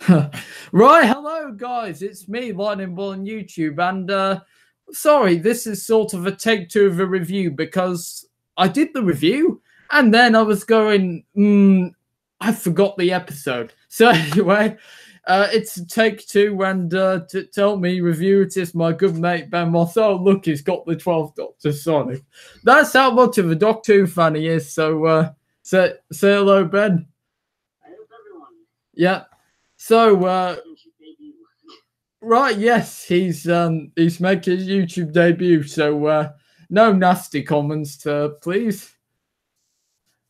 Right, hello guys, it's me, Lightning Ball on YouTube, and sorry, this is sort of a take two of a review because I did the review and then I was going, I forgot the episode. So anyway, it's a take two, and to tell me review it is my good mate Ben Moss. Oh look, he's got the 12th Doctor Sonic. That's how much of a Doctor Who fan he is. So say hello, Ben. Hello everyone. Yeah. So right, yes, he's making his YouTube debut. So no nasty comments, please.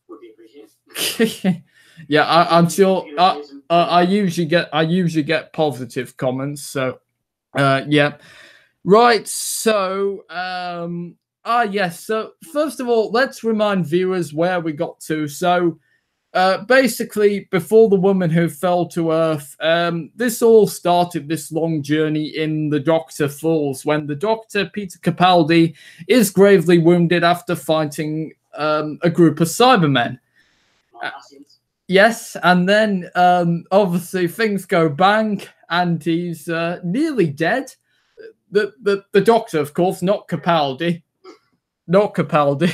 Would be appreciated. Yeah, I'm sure. I usually get positive comments. So yeah, right. So yes. So first of all, let's remind viewers where we got to. So. Basically, before the woman who fell to Earth, this all started, this long journey in the Doctor Falls, when the Doctor, Peter Capaldi, is gravely wounded after fighting a group of Cybermen. Yes, and then obviously things go bang, and he's nearly dead. The Doctor, of course, not Capaldi. Not Capaldi.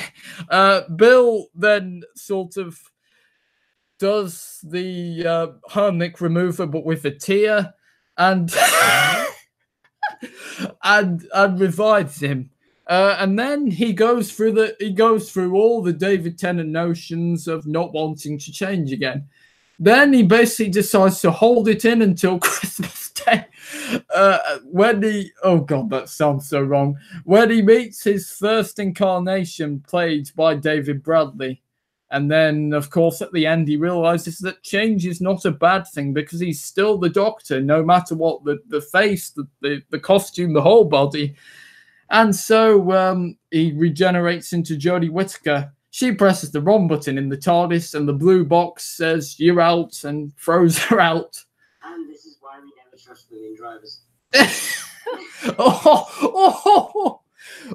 Bill then sort of does the hermit remover, but with a tear, and and revives him. And then he goes through all the David Tennant notions of not wanting to change again. Then he basically decides to hold it in until Christmas Day, when he, oh god, that sounds so wrong, when he meets his first incarnation played by David Bradley. And then, of course, at the end, he realizes that change is not a bad thing because he's still the Doctor, no matter what, the face, the costume, the whole body. And so he regenerates into Jodie Whittaker. She presses the wrong button in the TARDIS, and the blue box says, "You're out," and throws her out. And this is why we never trust women drivers.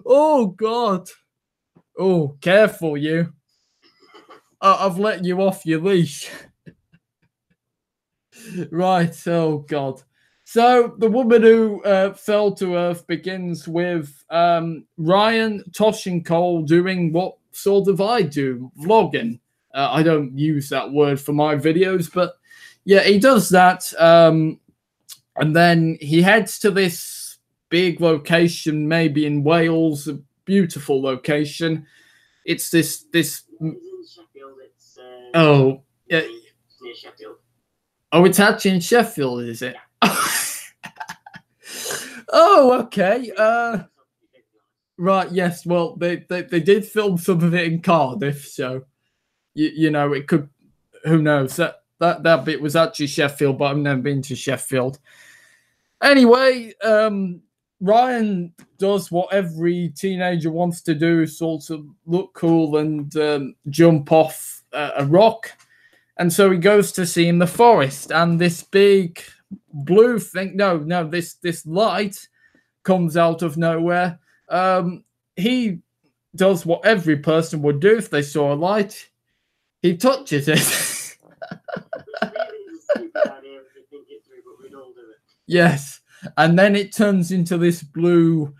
Oh, God. Oh, careful, you. I've let you off your leash. Right, oh God. So the woman who fell to Earth begins with Ryan, Tosh and Cole doing what sort of I do, vlogging. I don't use that word for my videos, but yeah, he does that. And then he heads to this big location, maybe in Wales, a beautiful location. It's this oh, yeah. Near Sheffield. Oh, it's actually in Sheffield, is it? Yeah. Oh, okay. Right, yes. Well, they did film some of it in Cardiff, so you know, it could. Who knows? That bit was actually Sheffield, but I've never been to Sheffield. Anyway, Ryan does what every teenager wants to do, sort of look cool and jump off a rock. And so he goes to see in the forest, and this big blue thing, this light comes out of nowhere. He does what every person would do if they saw a light. He touches it. Yes. And then it turns into this blue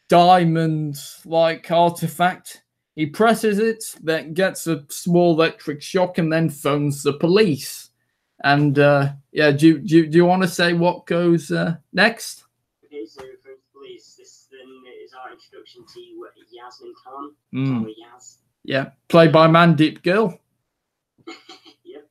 diamond-like artifact. He presses it, then gets a small electric shock, and then phones the police. And yeah, do you want to say what goes next? Okay, so for the police, this then is our introduction to Yasmin Khan, or Yaz. Yeah, played by Mandeep Gill. Yep.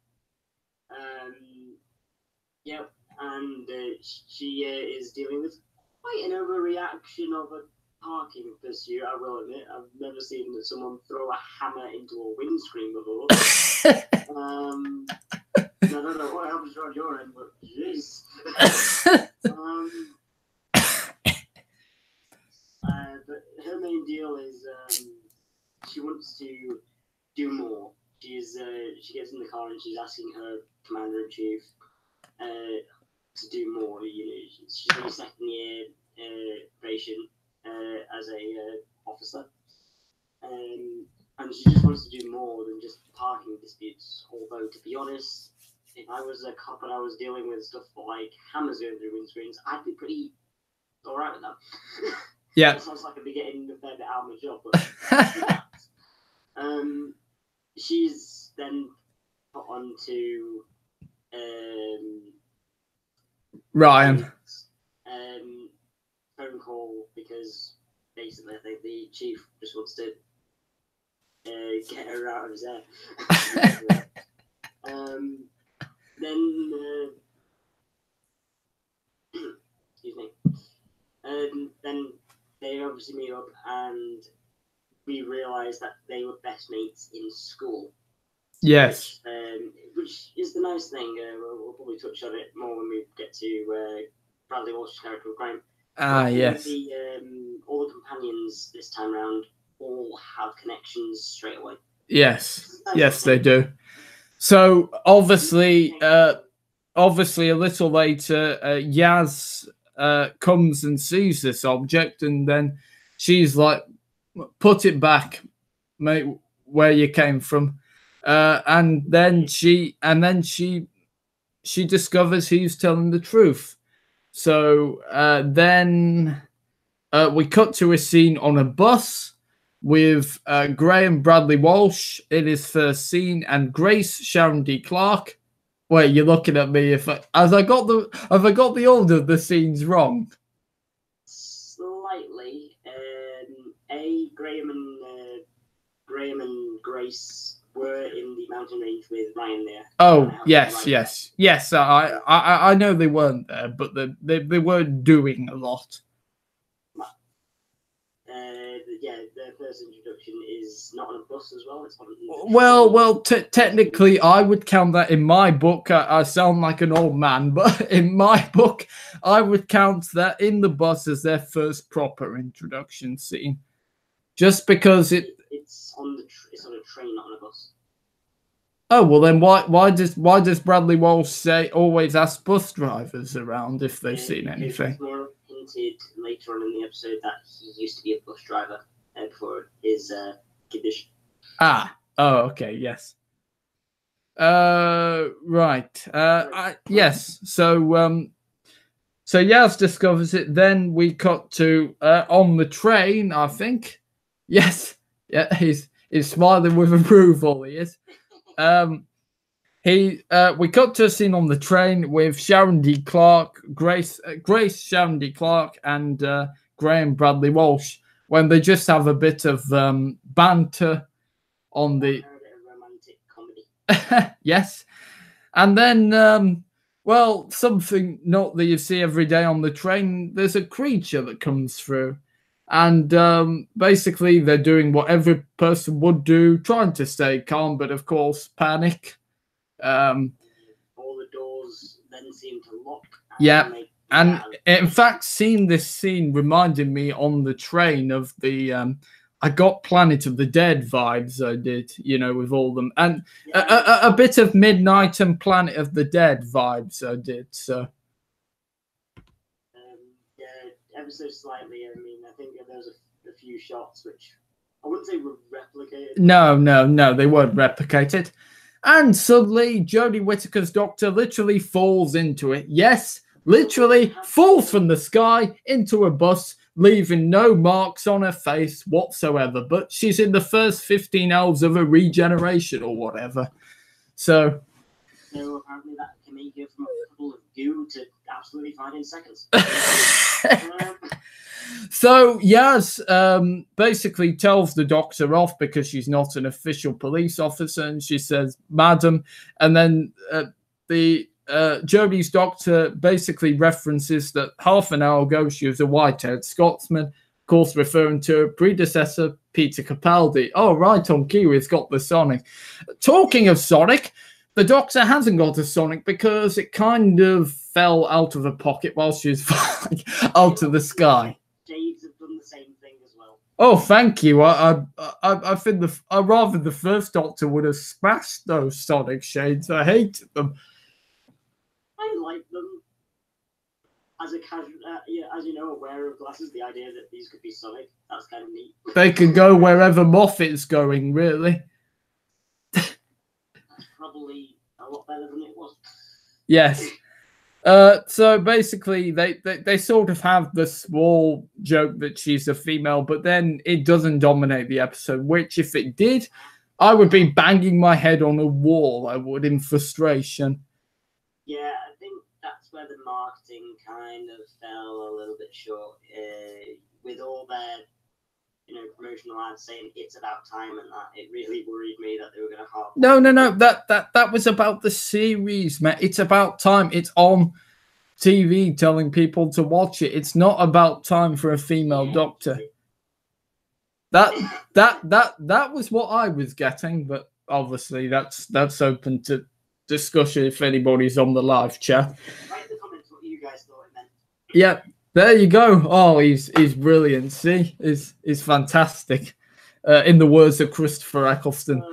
Yep, and she is dealing with quite an overreaction of a parking pursuit, I will admit. I've never seen someone throw a hammer into a windscreen before. I don't know what happens on your end, but jeez. But her main deal is she wants to do more. She gets in the car and she's asking her commander-in-chief to do more. You know, she's in a second-year probation as a officer, and she just wants to do more than just parking disputes. Although, to be honest, if I was a cop and I was dealing with stuff like hammers going through windscreens, I'd be pretty alright with that. Yeah. It sounds like I'd be getting a fair bit out of my job, but she's then put on to Ryan. Phone call because basically I think the chief just wants to get her out of his hair. Then excuse me. Then they obviously meet up and we realise that they were best mates in school. Yes. Which is the nice thing. We'll probably touch on it more when we get to Bradley Walsh's character of Graham. Yes. All the companions this time round all have connections straight away. Yes. Yes, they do. So obviously, a little later, Yaz comes and sees this object, and then she's like, "Put it back, mate, where you came from." And then she discovers he's telling the truth. So then we cut to a scene on a bus with Graham Bradley Walsh in his first scene and Grace Sharon D. Clark. Wait, you're looking at me. Have I got the order of the scenes wrong? Slightly. Graham and Grace were in the mountain range with Ryan there. Oh, yes. I know they weren't there, but they weren't doing a lot. Their first introduction is not on a bus as well. It's on well, technically, I would count that in my book. I sound like an old man, but in my book, I would count that in the bus as their first proper introduction scene, just because it's on a train, not on a bus. Oh well, then why does Bradley Walsh always ask bus drivers around if they've seen anything? It's more hinted later on in the episode that he used to be a bus driver before his condition. Oh, okay, yes. Right. Yes. So Yaz discovers it. Then we cut to on the train, I think. Yes. Yeah, he's smiling with approval. He is. We cut to a scene on the train with Sharon D. Clark, Grace Sharon D. Clark, and Graham Bradley Walsh when they just have a bit of banter on the romantic comedy. Yes, and then something not that you see every day on the train. There's a creature that comes through. And basically, they're doing what every person would do, trying to stay calm, but of course, panic. All the doors then seem to lock. And in fact, seeing this scene reminded me on the train of the I got Planet of the Dead vibes. I did, with all them, and a bit of Midnight and Planet of the Dead vibes. I did so. Ever so slightly. I mean, I think there's a few shots which I wouldn't say were replicated. No, they weren't replicated. And suddenly, Jodie Whittaker's doctor literally falls into it. Yes, literally falls from the sky into a bus, leaving no marks on her face whatsoever. But she's in the first 15 hours of a regeneration or whatever. So apparently that can make you from a couple of goo to absolutely fine in seconds. So Yaz basically tells the doctor off because she's not an official police officer, and she says, "Madam," and then Jodie's doctor basically references that half an hour ago she was a white-haired Scotsman, of course referring to her predecessor Peter Capaldi. Oh, right, on cue, he's got the Sonic. Talking of Sonic, the doctor hasn't got a Sonic because it kind of fell out of her pocket while she was flying out of the sky. Shades have done the same thing as well. Oh, thank you. I think rather the first Doctor would have smashed those Sonic shades. I hated them. I like them. As a casual, as you know, a wearer of glasses, the idea that these could be Sonic, that's kind of neat. They could go wherever Moffat's going, really. That's probably a lot better than it was. Yes. So basically, they sort of have the small joke that she's a female, but then it doesn't dominate the episode. Which, if it did, I would be banging my head on a wall. I would, in frustration. Yeah, I think that's where the marketing kind of fell a little bit short. With all their, promotional ads saying it's about time and that, it really worried me that they were going to harp. No. That was about the series, man. It's about time. It's on TV telling people to watch it. It's not about time for a female doctor. That was what I was getting, but obviously that's open to discussion if anybody's on the live chat. Write in the comments what you guys thought it meant. Yeah, there you go. Oh, he's brilliant. See, he's fantastic. In the words of Christopher Eccleston.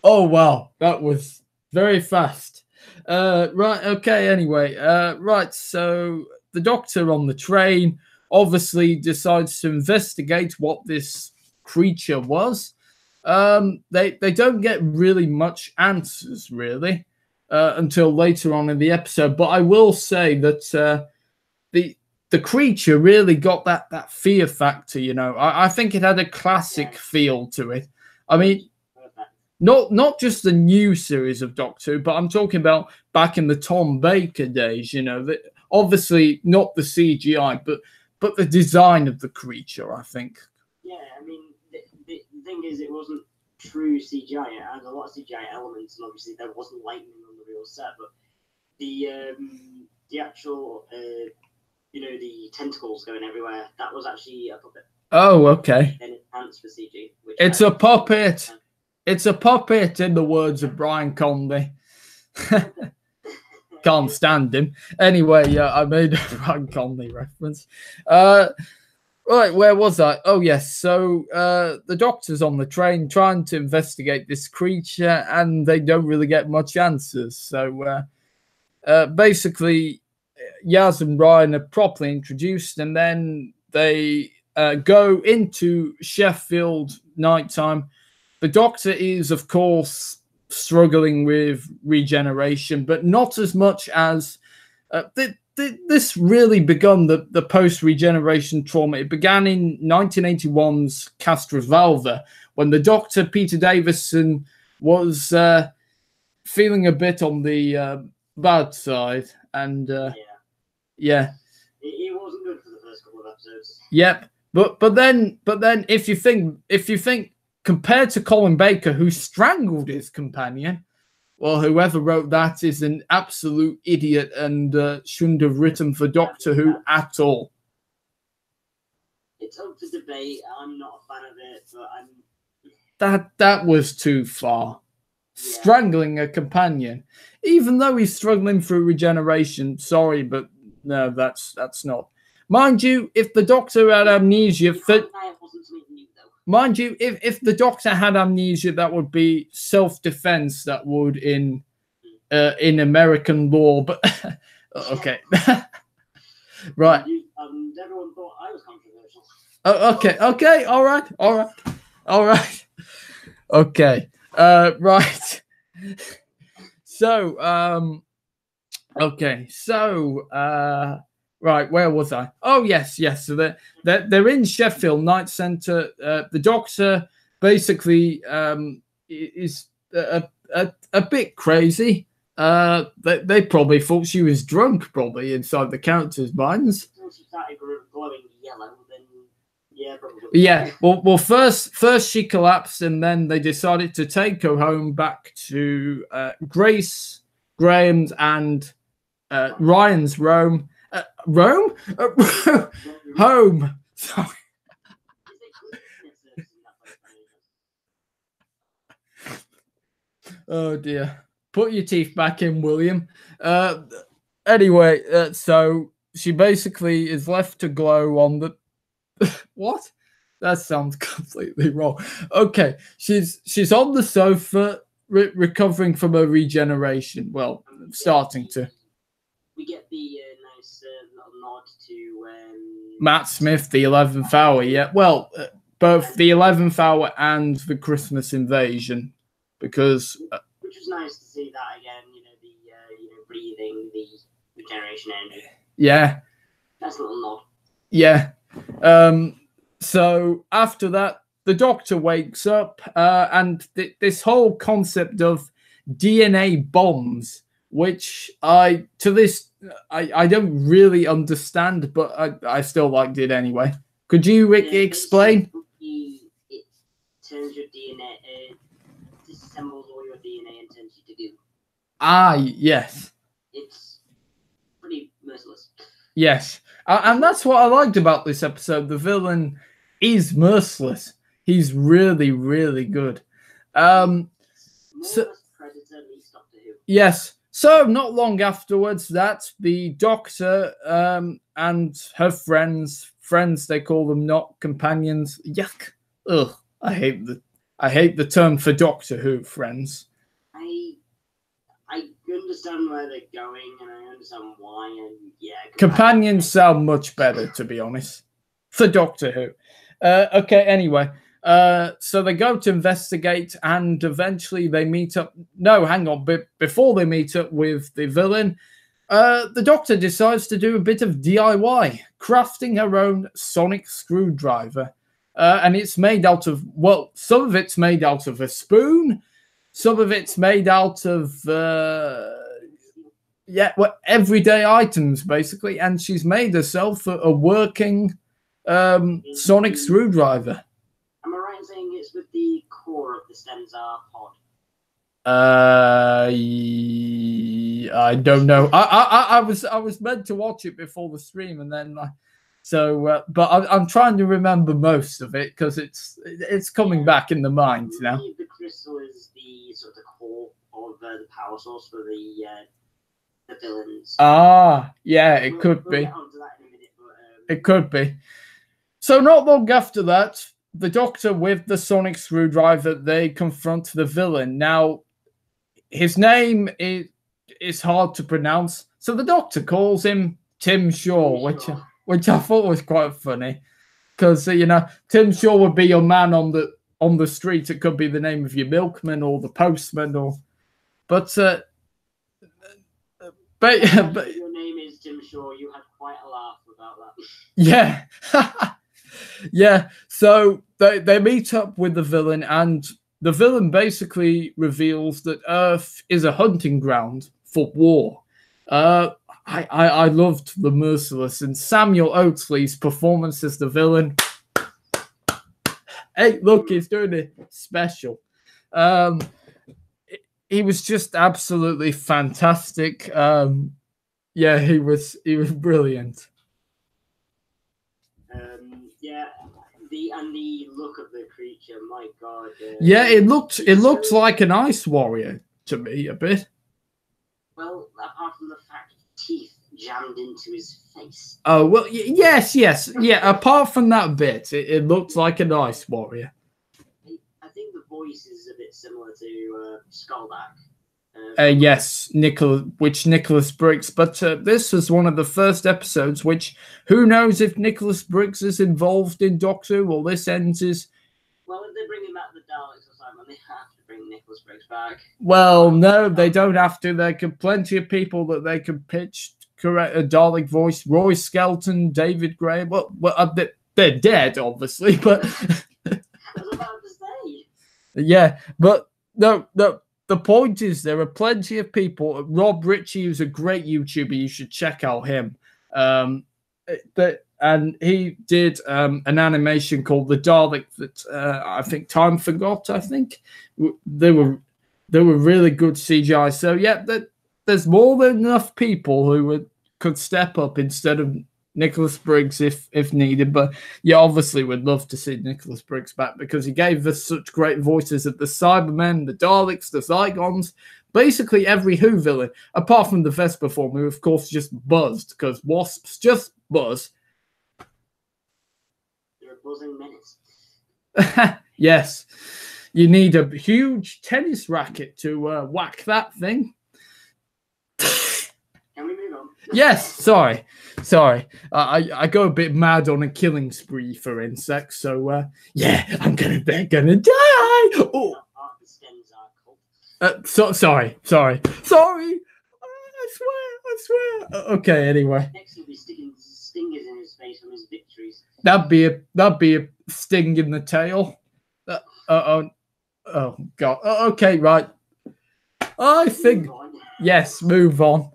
Oh wow, that was very fast. Right, okay, anyway. Right, so the doctor on the train obviously decides to investigate what this creature was. They don't get really much answers, really, until later on in the episode. But I will say that the creature really got that fear factor, I think it had a classic feel to it. I mean, not just the new series of Doctor Who, but I'm talking about back in the Tom Baker days, obviously not the CGI, but the design of the creature, I think. Yeah, I mean, the thing is, it wasn't true CGI. It had a lot of CGI elements, and obviously there wasn't lightning on the real set, but the actual, the tentacles going everywhere, that was actually a puppet. Oh, okay. And it enhanced for CG. It's a puppet. It's a puppet, in the words of Brian Conley. Can't stand him. Anyway, I made a Brian Conley reference. Right, where was I? Oh, yes. So the doctor's on the train trying to investigate this creature, and they don't really get much answers. So basically, Yaz and Ryan are properly introduced, and then they go into Sheffield nighttime. The doctor is, of course, struggling with regeneration, but not as much as this really begun the post-regeneration trauma. It began in 1981's Castrovalva, when the doctor, Peter Davison, was feeling a bit on the bad side. And yeah. It wasn't good for the first couple of episodes. Yep. But then if you think compared to Colin Baker, who strangled his companion, well, whoever wrote that is an absolute idiot and shouldn't have written for Doctor Who at all. It's up for debate. I'm not a fan of it, but that was too far. Yeah. Strangling a companion, even though he's struggling through regeneration. Sorry, but no, that's not. Mind you, if the Doctor had amnesia, mind you, if the Doctor had amnesia, that would be self-defense. That would in American law. But okay, right. Everyone thought I was controversial. Okay. All right. Okay. Right. So, okay. So, right, where was I? Oh, yes. So they're in Sheffield Night Centre. The Doctor basically is a bit crazy. They probably thought she was drunk, probably inside the characters' minds. She started glowing yellow, then yeah, probably. Yeah. Well, first she collapsed, and then they decided to take her home back to Grace, Graham's, and Ryan's Rome. Home. Sorry. Oh dear. Put your teeth back in, William. Anyway, so she basically is left to glow on the what? That sounds completely wrong. Okay, she's on the sofa recovering from her regeneration. Well, starting to. We get the nice little nod to Matt Smith, the 11th Hour. Yeah, well, both the 11th Hour and the Christmas Invasion. because which was nice to see that again. The breathing, the regeneration energy. Yeah, that's a little nod. Yeah. So after that, the Doctor wakes up, and this whole concept of DNA bombs, which I don't really understand, but I still liked it anyway. Could you explain? It turns your DNA, disassembles all your DNA and turns you to goo. Ah, yes. It's pretty merciless. Yes. And that's what I liked about this episode. The villain is merciless. He's really, really good. Predator, least Doctor Who. Yes. So not long afterwards, that the Doctor and her friends, they call them, not companions. Yuck. Ugh. I hate the term for Doctor Who, friends. I understand where they're going, and I understand why, and yeah. Companions sound much better, to be honest, for Doctor Who. Okay, anyway. So they go to investigate, and eventually they meet up. No, hang on. Before they meet up with the villain, the Doctor decides to do a bit of DIY, crafting her own sonic screwdriver. And it's made out of, well, some of it's made out of a spoon. Some of it's made out of, everyday items, basically. And she's made herself a working sonic screwdriver. Am I right in saying it's with the core of the Stenzar pod? I don't know. I was meant to watch it before the stream, and then but I'm trying to remember most of it because it's coming back in the mind now. The crystal is the sort of core of the power source for the villains. Ah, yeah, it could be. Get onto that in a minute, but, it could be. So not long after that, the Doctor with the sonic screwdriver, they confront the villain. Now, his name is hard to pronounce, so the Doctor calls him Tim Shaw, which I thought was quite funny, because Tim Shaw would be your man on the street. It could be the name of your milkman or the postman, but your name is Tim Shaw. You had quite a laugh about that. Yeah. Yeah, so they meet up with the villain, and the villain basically reveals that Earth is a hunting ground for war. I loved the Merciless, and Samuel Oatesley's performance as the villain. Hey, look, he's doing it special. He was just absolutely fantastic. Yeah, he was brilliant. The look of the creature, my God. Yeah, it looked like an ice warrior to me a bit. Well, apart from the fact teeth jammed into his face. Oh well, yes, yeah. Apart from that bit, it looked like an ice warrior. I think the voice is a bit similar to Skullback. Yes, Nicholas Briggs. But this was one of the first episodes which, who knows if Nicholas Briggs is involved in Doctor Who, or this ends his... Well, if they're bringing back the Daleks or something, they have to bring Nicholas Briggs back. Well, no, they don't have to. There could plenty of people that they could pitch, correct a Dalek voice. Roy Skelton, David Gray. Well, they're dead, obviously, but... I was about to say. Yeah, but no. The point is, there are plenty of people. Rob Ritchie, who's a great YouTuber, you should check out him. And he did an animation called The Dalek that I think Time Forgot. I think they were really good CGI. So yeah, there's more than enough people who could step up instead of Nicholas Briggs if needed. But yeah, obviously we'd love to see Nicholas Briggs back because he gave us such great voices of the Cybermen, the Daleks, the Zygons, basically every Who villain, apart from the Vesper form, who of course just buzzed because wasps just buzz. You're a buzzing menace. Yes, you need a huge tennis racket to whack that thing. Can we move on? Yes, sorry. I go a bit mad on a killing spree for insects, so yeah, I'm gonna die. Oh, Sorry. I swear. Okay, anyway. Next he'll be sticking stingers in his face from his victories. That'd be a sting in the tail. Oh God. Okay, right. I think yes. Move on.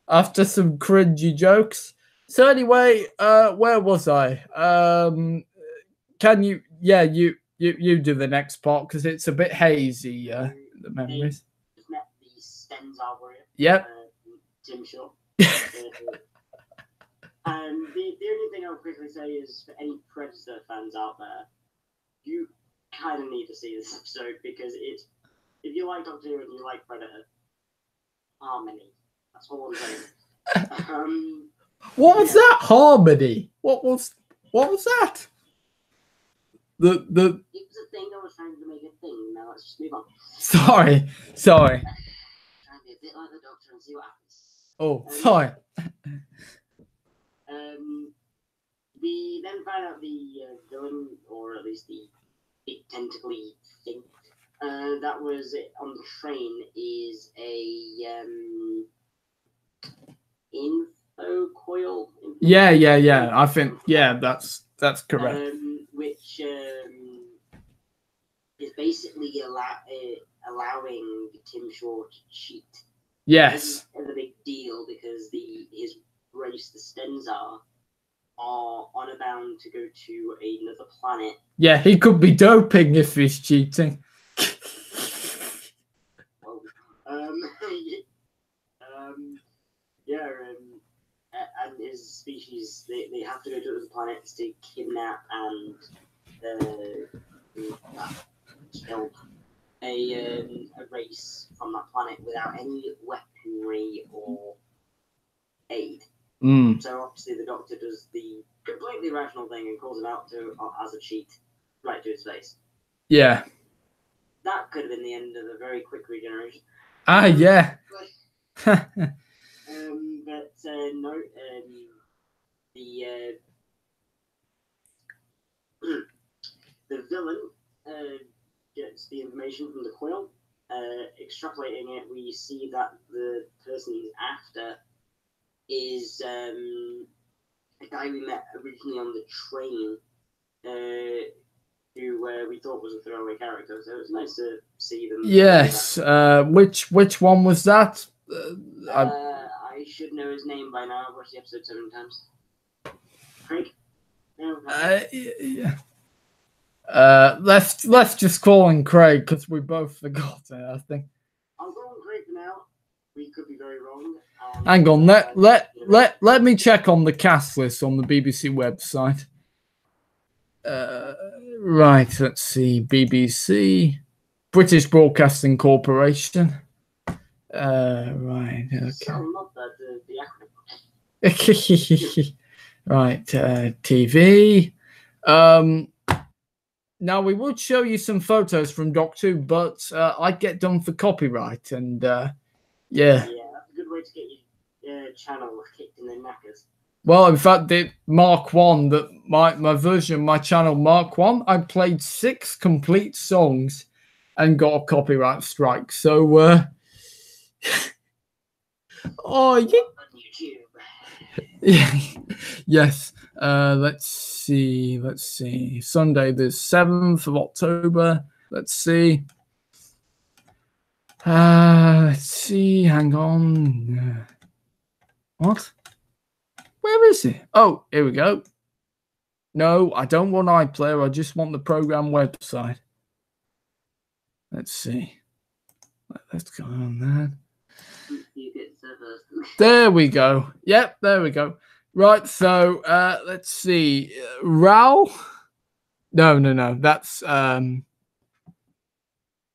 After some cringy jokes. So anyway, where was I? Can you? Yeah, you do the next part because it's a bit hazy. The memories. Just met the Stenzar warrior. Yep. Tim Shaw. And the only thing I'll quickly say is for any Predator fans out there, you kind of need to see this episode because it's if you like Doctor Who and you like Predator, harmony. That's all I'm saying. What was that harmony? What was that? The It was a thing I was trying to make a thing. Now let's just move on. Sorry. Try and be a bit like the Doctor and see what happens. Oh, sorry. We then find out the villain, or at least the big tentacly thing that was on the train, is a info coil. Yeah. I think that's correct. Which is basically allowing Tim Shaw to cheat. Yes. It's a big deal because his race, the Stenzar, are on a bound to go to another planet. Yeah, he could be doping if he's cheating. And his species, they have to go to other planets to kidnap and kill a race from that planet without any weaponry or aid. So obviously the Doctor does the completely rational thing and calls him out as a cheat right to his face. Yeah. That could have been the end of a very quick regeneration. Yeah. No, the villain gets the information from the coil. Extrapolating it, we see that the person he's after is a guy we met originally on the train, who we thought was a throwaway character. So it's nice to see them. Yes. Which one was that? I should know his name by now. I've watched the episode 7 times. Craig? No. Yeah. Let's just call him Craig because we both forgot it, I think. I'll go on Craig for now. We could be very wrong. Hang on, let me check on the cast list on the BBC website. Right, let's see. BBC, British Broadcasting Corporation. Right, okay. Right, TV. Now we would show you some photos from Doctor Who, but I'd get done for copyright, and yeah. Yeah, that's a good way to get your channel kicked in the knackers. Well, in fact, the Mark 1, that my version of my channel, Mark 1, I played 6 complete songs and got a copyright strike. So, oh, yeah. Yes. Let's see. Sunday, the 7th of October. Let's see. Hang on. What? Where is it? Oh, here we go. No, I don't want iPlayer. I just want the program website. Let's see. Let's go on there. There we go. Yep, there we go. Right, so let's see. Raoul? No. That's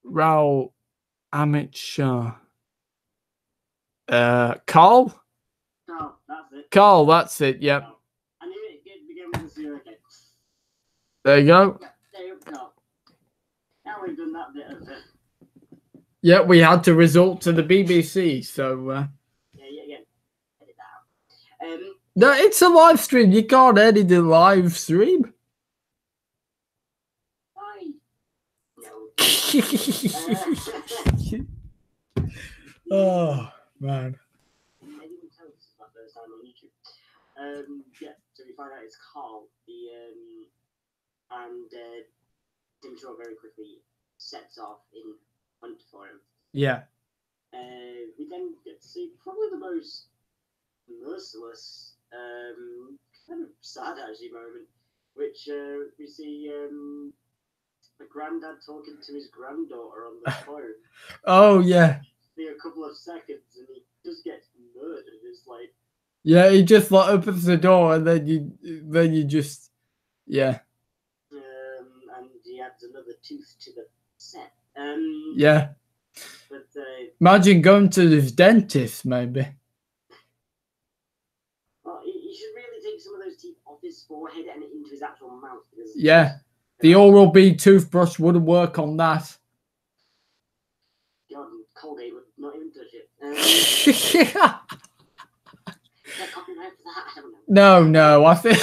Raoul Amit Shah. Carl? Carl, that's it. Carl, that's it, yep. I knew it began with a 0 again. There you go. Yeah, there you go. Now we've done that bit of it. Yeah, we had to resort to the BBC, so... Yeah. Edit that out. No, it's a live stream. You can't edit a live stream. Why? No. Oh man. I didn't even tell this is my first time on YouTube. Yeah, so we find out it's Carl. And Tim Shaw very quickly sets off in hunt for him. Yeah. We then get to see probably the most merciless, kind of sad actually moment, which we see the granddad talking to his granddaughter on the phone. Oh yeah. For a couple of seconds, and he just gets murdered. It's like, yeah, he just like opens the door, and then you just, yeah. And he adds another tooth to the set. Yeah. But imagine going to the dentist, maybe. Well, he should really take some of those teeth off his forehead and into his actual mouth. Yeah, the Oral-B toothbrush wouldn't work on that. God, Colgate would not even touch it. Copyright for that? I don't know. No, I think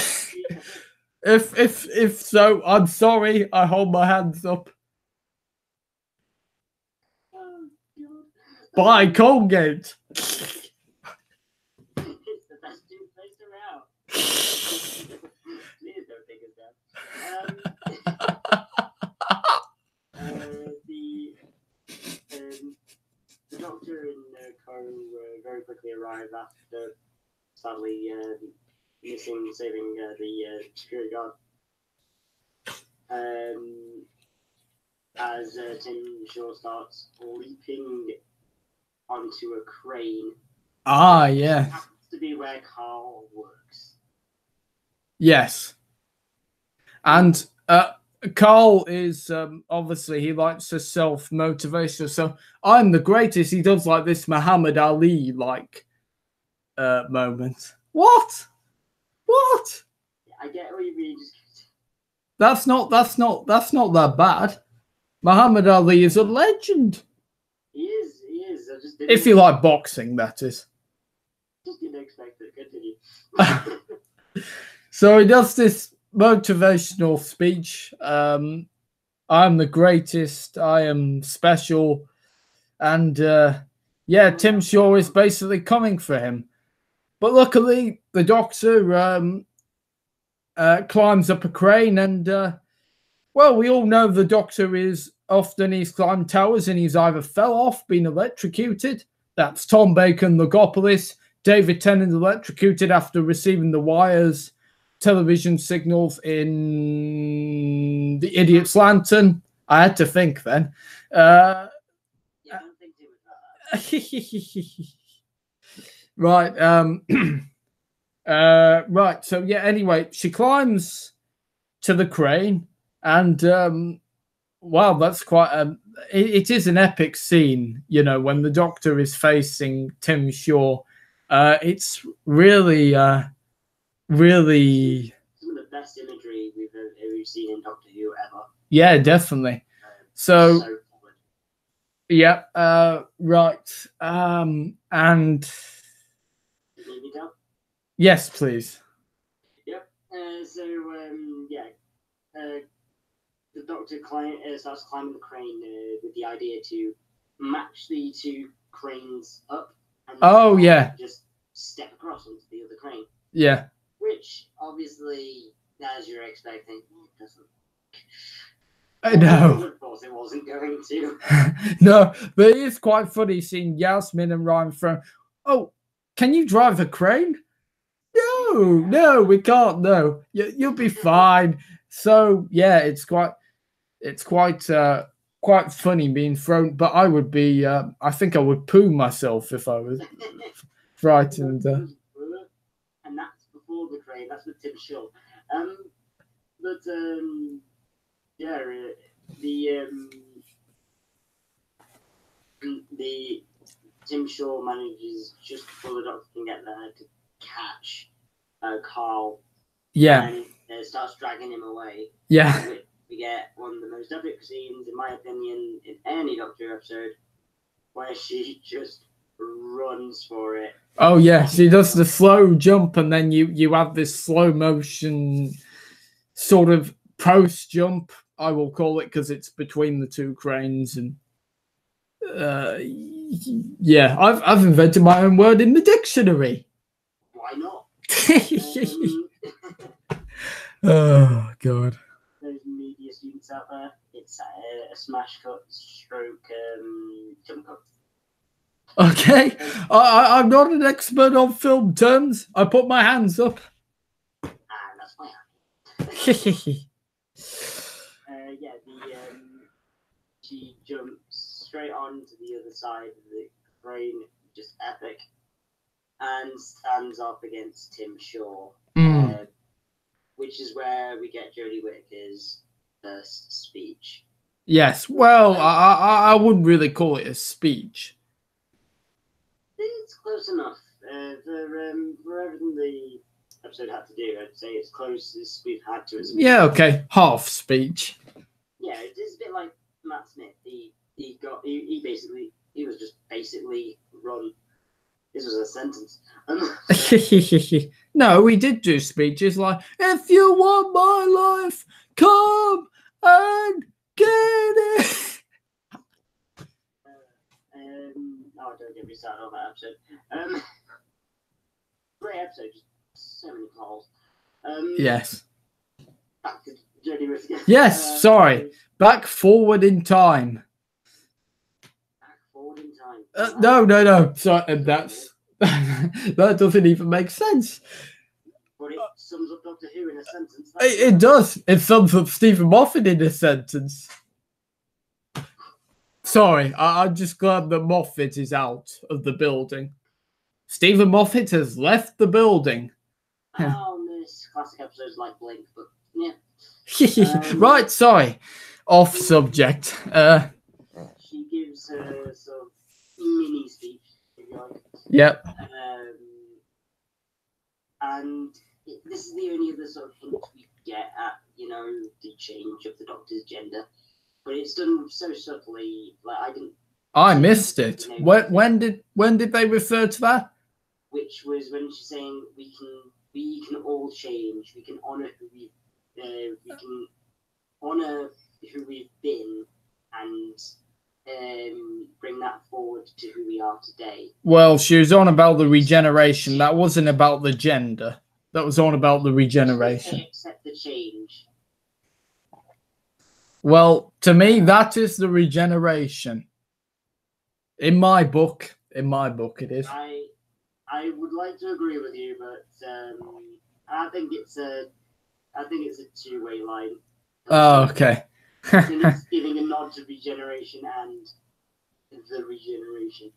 if so, I'm sorry. I hold my hands up. Oh, God. Buy Colgate. It's the best toothpaste around. Please don't take us down. The doctor and Co very quickly arrive after sadly saving the security guard. As Tim Shaw starts leaping onto a crane. Ah, yeah. Happens to be where Carl works. Yes. And Carl is obviously he likes to self-motivation. So I'm the greatest. He does like this Muhammad Ali like moment. What? I get what you mean. That's not that bad. Muhammad Ali is a legend. He is. I just didn't, if you like boxing, that is. Just didn't expect it. Continue. So he does this motivational speech. I'm the greatest. I am special. And yeah, Tim Shaw is basically coming for him. But luckily, the doctor climbs up a crane and, well, we all know the doctor is often he's climbed towers and he's either fell off, been electrocuted. That's Tom Bacon, Logopolis. David Tennant electrocuted after receiving the wires television signals in The Idiot's Lantern. I had to think then. Yeah, don't think too much about that. Right. Right. So yeah. Anyway, she climbs to the crane, and wow, that's quite. It is an epic scene, you know, when the doctor is facing Tim Shaw. It's really, really. Some of the best imagery we've seen in Doctor Who ever. Yeah, definitely. So yeah. Right. And. Yes, please. Yep. The doctor starts climbing the crane with the idea to match the two cranes up. And just step across onto the other crane. Yeah. Which obviously, as you're expecting, it doesn't. I know. Of course, it wasn't going to. No, but it is quite funny seeing Yasmin and Ryan from. Oh, can you drive a crane? No, we can't. No, you'll be fine. So yeah, it's quite funny being thrown. But I would be. I think I would poo myself if I was frightened. And that's before the crane. That's with Tim Shaw. The Tim Shaw manages just before the doctor can get there to catch Carl. Yeah. And starts dragging him away. Yeah. We get one of the most epic scenes, in my opinion, in any Doctor episode, where she just runs for it. Oh yeah, she does the slow jump, and then you have this slow motion sort of post jump, I will call it, because it's between the two cranes, and Yeah, I've invented my own word in the dictionary. Why not? Oh God. Those media students out there, it's a smash cut stroke jump cut. Okay, I'm not an expert on film terms. I put my hands up. And that's my hand. Yeah, she jumps straight on to the other side of the crane, just epic, and stands up against Tim Shaw, which is where we get Jodie Whittaker's first speech. Yes, well, I wouldn't really call it a speech. It's close enough. For everything the episode had to do, I'd say it's close as we've had to. Yeah, okay, half speech. Yeah, it is a bit like Matt Smith. He was just basically run. This was a sentence. No, we did do speeches like, if you want my life, come and get it. Don't get me started on that episode. Great episode, just so many calls. Yes. Back to Jodie Whittaker. Yes, sorry. Back forward in time. Back forward in time. No. Sorry, that doesn't even make sense. But it sums up Doctor Who in a sentence. It does. It sums up Stephen Moffat in a sentence. Sorry, I'm just glad that Moffat is out of the building. Stephen Moffat has left the building. This classic episodes like Blink, but yeah. Right, sorry. Off subject. She gives her sort of mini speech, if you like. Yep. And this is the only other sort of hint we get at, the change of the Doctor's gender. But it's done so subtly, I missed it. When did they refer to that? Which was when she's saying we can all change. We can honor who we've been, and bring that forward to who we are today. Well, she was on about the regeneration. That wasn't about the gender. That was on about the regeneration. Accept the change. Well, to me, that is the regeneration. In my book, it is. I would like to agree with you, but I think it's a two-way line. Oh, okay. It's giving a nod to regeneration and the regeneration.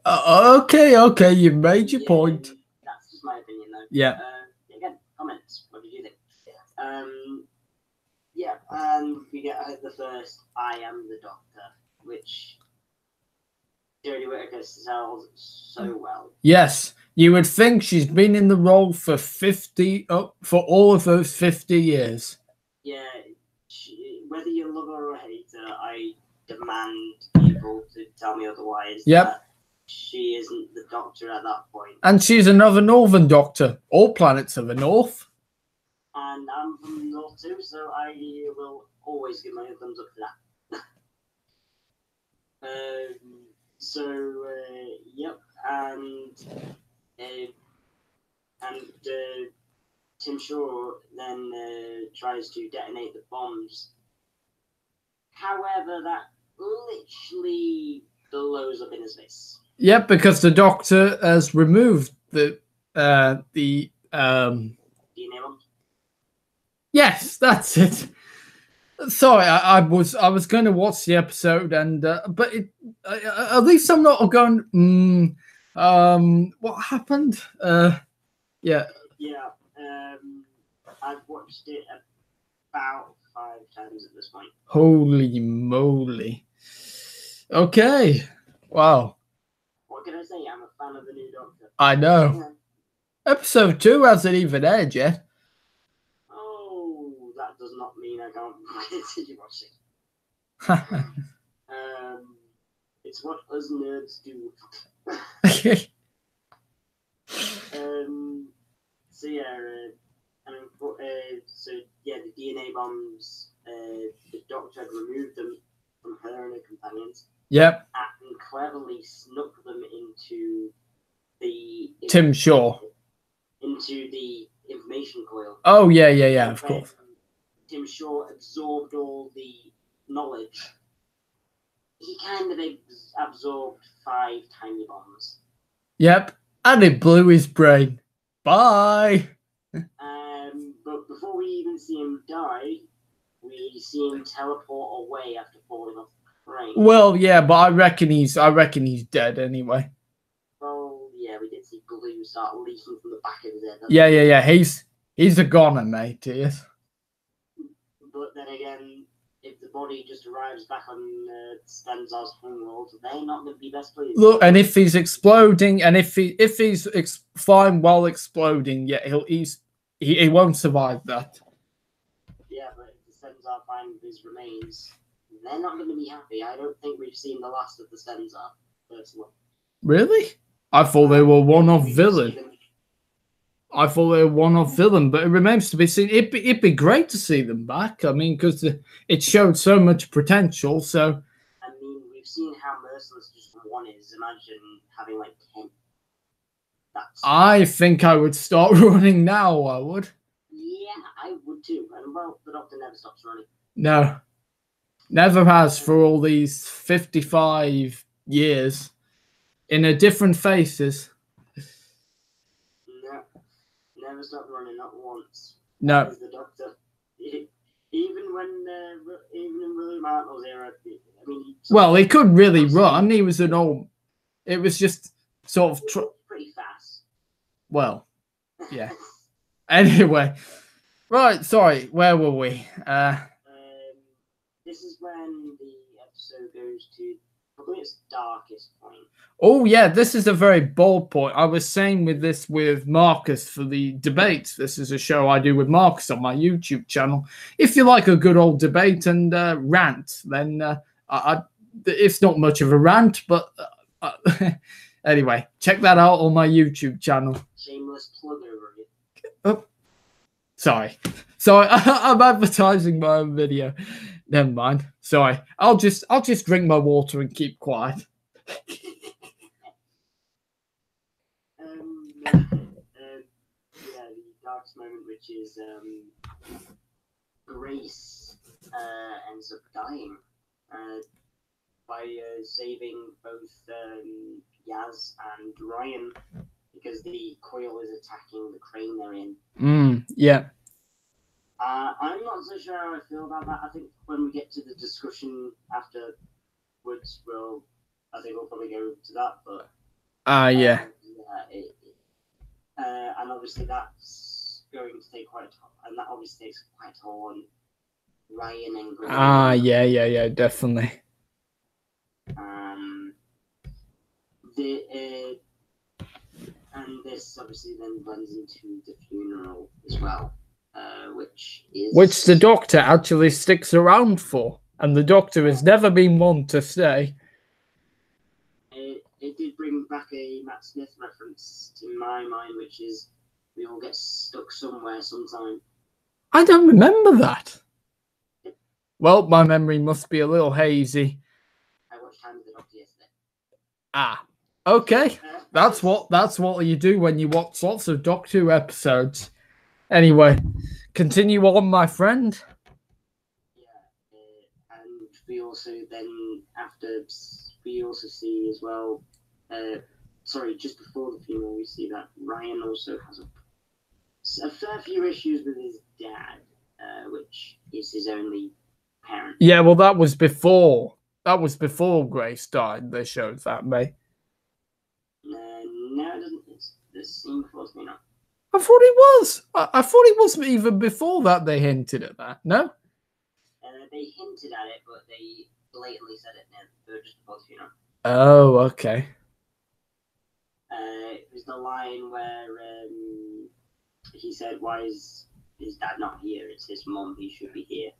Okay, you made your point. That's just my opinion, though. Yeah. Again, comments. What did you think? Yeah, and we get the first "I am the Doctor," which Jodie Whittaker sells so well. Yes, you would think she's been in the role for all of those 50 years. Yeah, whether you love her or hate her, I demand people to tell me otherwise. Yep. She isn't the Doctor at that point. And she's another Northern Doctor. All planets are the North. And I'm from the North too, so I will always give my thumbs up to that. Yep, and Tim Shaw then tries to detonate the bombs. However, that literally blows up in his face. Yep, because the Doctor has removed the DNA bombs. Yes, that's it. Sorry, I was going to watch the episode, and but at least I'm not going. What happened? Yeah. Yeah. I've watched it about 5 times at this point. Holy moly! Okay. Wow. What can I say? I'm a fan of the new Doctor. I know. Yeah. Episode 2 hasn't even aired yet. That does not mean I can't continue watching. It's what us nerds do. The DNA bombs. The Doctor had removed them from her and her companions. Yep. And cleverly snuck them into the Tim Shaw. Into the information coil. Oh yeah, of course. Tim Shaw absorbed all the knowledge. He kind of absorbed 5 tiny bombs. Yep, and it blew his brain. Bye. But before we even see him die, we see him teleport away after falling off the crane. Well, yeah, but I reckon he's dead anyway. Well, yeah, we did see glue start leaking from the back of his head. Yeah. He's a goner, mate. He is. But then again, if the body just arrives back on Stenzar's homeworld, they're not going to be best pleased. Look, and if he's exploding, and if he's fine while exploding, yeah, he won't survive that. Yeah, but if the Stenzar find his remains, they're not going to be happy. I don't think we've seen the last of the Stenzar, personally. Really? I thought they were one-off villain. I thought they were one-off villain, but it remains to be seen. It'd be great to see them back. I mean, because it showed so much potential. So, I mean, we've seen how merciless just one is. Imagine having like 10. I think I would start running now. I would. Yeah, I would too. And well, the Doctor never stops running. No, never has for all these 55 years, in a different faces. Never stopped running, not once. No. The Doctor, even in William Hartnell's era, I mean. Well, he could really run. He was an old. It was just sort of pretty fast. Well, yeah. Anyway, right. Sorry, where were we? This is when the episode goes to probably its darkest point. Oh, yeah, this is a very bold point. I was saying with Marcus for the debates. This is a show I do with Marcus on my YouTube channel. If you like a good old debate and rant, then it's not much of a rant, but anyway, check that out on my YouTube channel. Shameless plug over it. Oh, sorry, I'm advertising my own video. Never mind. Sorry, I'll just drink my water and keep quiet. The darkest moment, which is Grace ends up dying by saving both Yaz and Ryan because the coil is attacking the crane they're in. Yeah. I'm not so sure how I feel about that. I think when we get to the discussion afterwards, we'll probably go to that. But yeah. And obviously that's going to take quite a toll, and that obviously takes quite a toll on Ryan and Greg. Yeah, definitely. And this obviously then blends into the funeral as well, which the Doctor actually sticks around for, and the Doctor has never been one to stay. It did bring back a Matt Smith reference to my mind, which is we all get stuck somewhere sometime. I don't remember that. Well, my memory must be a little hazy. I watched Time of the Doctor yesterday. Okay. That's what you do when you watch lots of Doctor Who episodes. Anyway, continue on, my friend. Yeah, and we also then we also see as well. Just before the funeral, we see that Ryan also has a fair few issues with his dad, which is his only parent. Yeah, well, that was before Grace died. They showed that, mate. No, it doesn't. This scene was me not. I thought it was. I thought it was even before that. They hinted at that. No. They hinted at it, but they blatantly said it just before the funeral. Oh, okay. It was the line where he said, "Why is his dad not here? It's his mum. He should be here."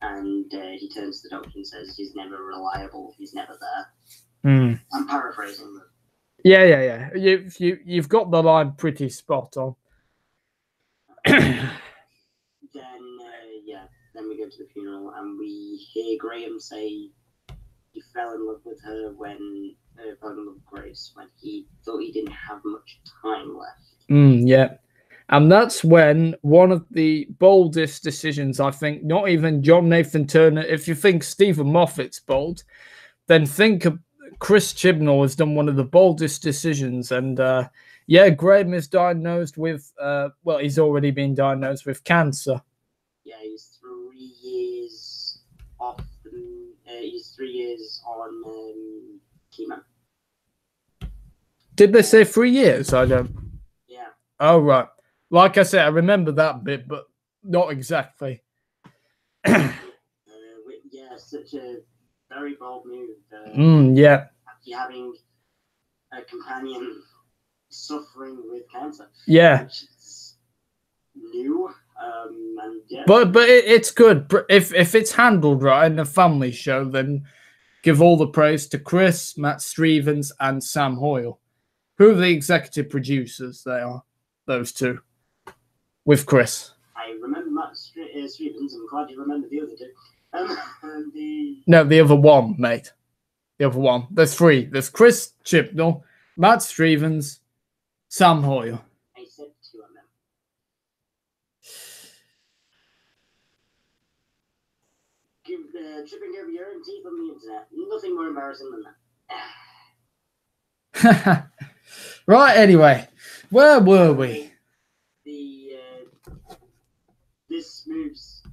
And he turns to the Doctor and says, "He's never reliable. He's never there." I'm paraphrasing them. Yeah. You've got the line pretty spot on. Then we go to the funeral, and we hear Graham say he fell in love with her when fell in love with Grace when he thought he didn't have much time left. Yeah. And that's when one of the boldest decisions, I think, not even John Nathan Turner, if you think Stephen Moffat's bold, then think of Chris Chibnall has done one of the boldest decisions. And yeah, Graham is diagnosed with, well, he's already been diagnosed with cancer. Yeah, he's 3 years off. He's 3 years on chemo. Did they say 3 years? I don't. Yeah. Oh, right. Like I said, I remember that bit, but not exactly. Yeah, such a very bold move. Yeah. Having a companion suffering with cancer. Yeah. Which is new. And yeah. But it's good. If it's handled right in a family show, then give all the praise to Chris, Matt Stevens, and Sam Hoyle, who are the executive producers. They are, those two. With Chris. I remember Matt Stevens. I'm glad you remember the other two. No, the other one, mate. The other one. There's 3. There's Chris Chibnall, Matt Stevens, Sam Hoyle. I said 2 of them. Tripping over your own teeth on the internet. Nothing more embarrassing than that. Right, anyway. Where were we? This moves,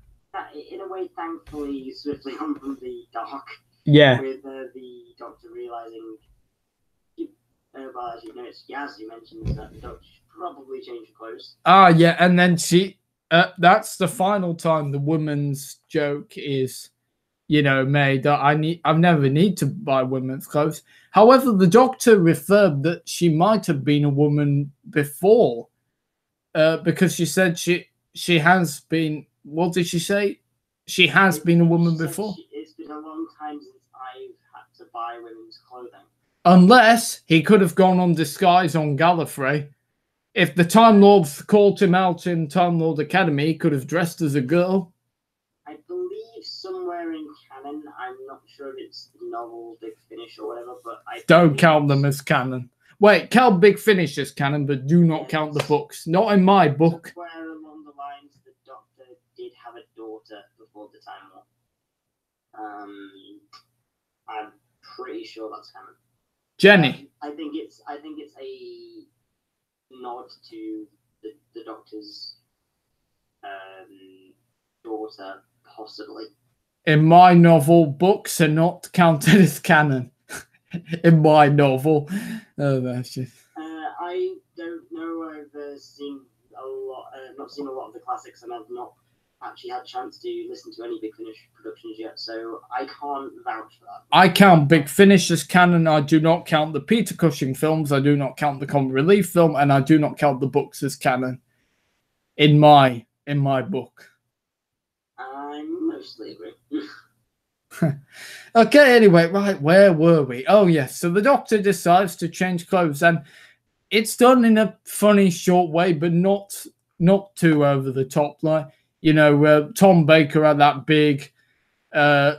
in a way, thankfully, swiftly on from the dark. Yeah. With the Doctor realizing, well, as you noticed, as you mentioned, that the Doctor should probably change her clothes. Ah, yeah, and then she, that's the final time the woman's joke is, you know, made. I've never need to buy women's clothes. However, the Doctor referred that she might have been a woman before, because she said she has been. What did she say? She has been a woman before. It's been a long time since I've had to buy women's clothing. Unless he could have gone on disguise on Gallifrey. If the Time Lords called him out in Time Lord Academy, he could have dressed as a girl. I believe somewhere in canon, I'm not sure if it's the novel Big Finish or whatever, but I don't count them as canon. Wait, count Big Finish as canon, but do not count the books. Not in my book. Somewhere along the lines, the Doctor did have a daughter before the Time War. I'm pretty sure that's canon. Jenny. I think it's a nod to the Doctor's daughter, possibly. In my novel, books are not counted as canon. In my novel. Oh, that's just... I don't know. I've seen a lot, not seen a lot of the classics, and I've not actually had a chance to listen to any Big Finish productions yet, so I can't vouch for that. I count Big Finish as canon. I do not count the Peter Cushing films. I do not count the Comic Relief film, and I do not count the books as canon. In my book. I mostly agree. Okay, anyway, right, where were we? Oh, yes, so the Doctor decides to change clothes, and it's done in a funny, short way, but not too over the top. Like, you know, Tom Baker had that big